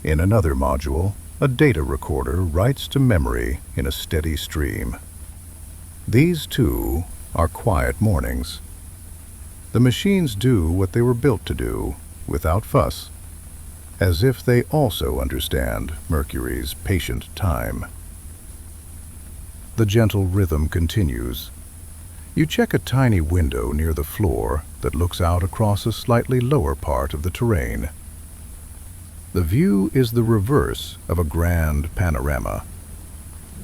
In another module, a data recorder writes to memory in a steady stream. These too are quiet mornings. The machines do what they were built to do, without fuss, as if they also understand Mercury's patient time. The gentle rhythm continues. You check a tiny window near the floor that looks out across a slightly lower part of the terrain. The view is the reverse of a grand panorama.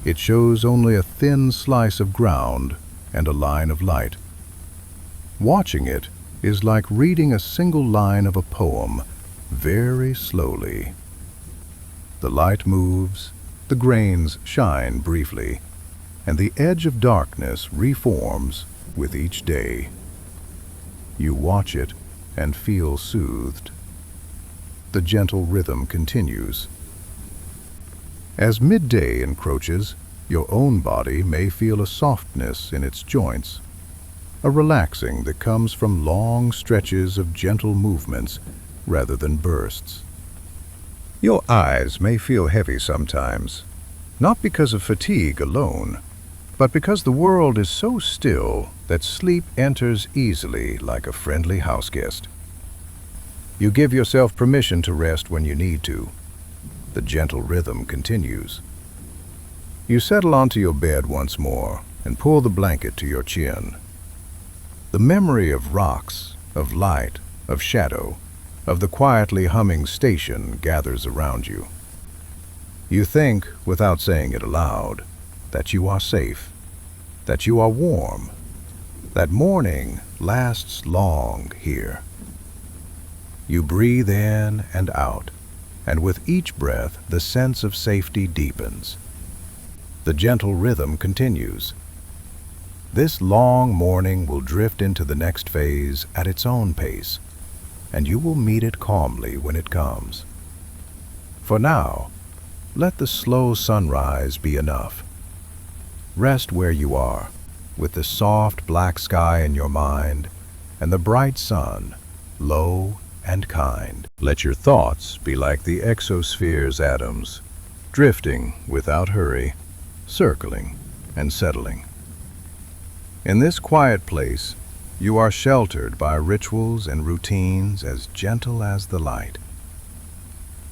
It shows only a thin slice of ground and a line of light. Watching it is like reading a single line of a poem, very slowly. The light moves, the grains shine briefly, and the edge of darkness reforms with each day. You watch it and feel soothed. The gentle rhythm continues. As midday encroaches, your own body may feel a softness in its joints, a relaxing that comes from long stretches of gentle movements rather than bursts. Your eyes may feel heavy sometimes, not because of fatigue alone, but because the world is so still that sleep enters easily like a friendly houseguest. You give yourself permission to rest when you need to. The gentle rhythm continues. You settle onto your bed once more and pull the blanket to your chin. The memory of rocks, of light, of shadow, of the quietly humming station gathers around you. You think, without saying it aloud, that you are safe, that you are warm, that morning lasts long here. You breathe in and out, and with each breath the sense of safety deepens. The gentle rhythm continues. This long morning will drift into the next phase at its own pace, and you will meet it calmly when it comes. For now, let the slow sunrise be enough. Rest where you are, with the soft black sky in your mind and the bright sun, low and kind. Let your thoughts be like the exosphere's atoms, drifting without hurry, circling and settling. In this quiet place, you are sheltered by rituals and routines as gentle as the light.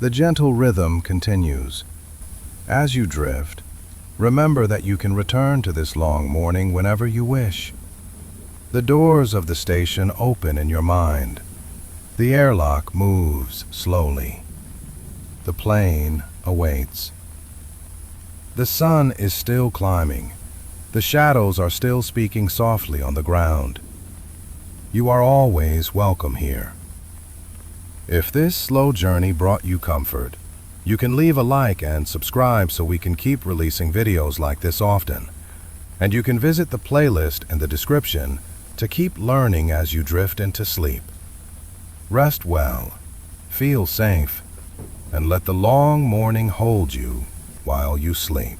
The gentle rhythm continues. As you drift, remember that you can return to this long morning whenever you wish. The doors of the station open in your mind. The airlock moves slowly. The plane awaits. The sun is still climbing. The shadows are still speaking softly on the ground. You are always welcome here. If this slow journey brought you comfort, you can leave a like and subscribe so we can keep releasing videos like this often. And you can visit the playlist in the description to keep learning as you drift into sleep. Rest well, feel safe, and let the long morning hold you while you sleep.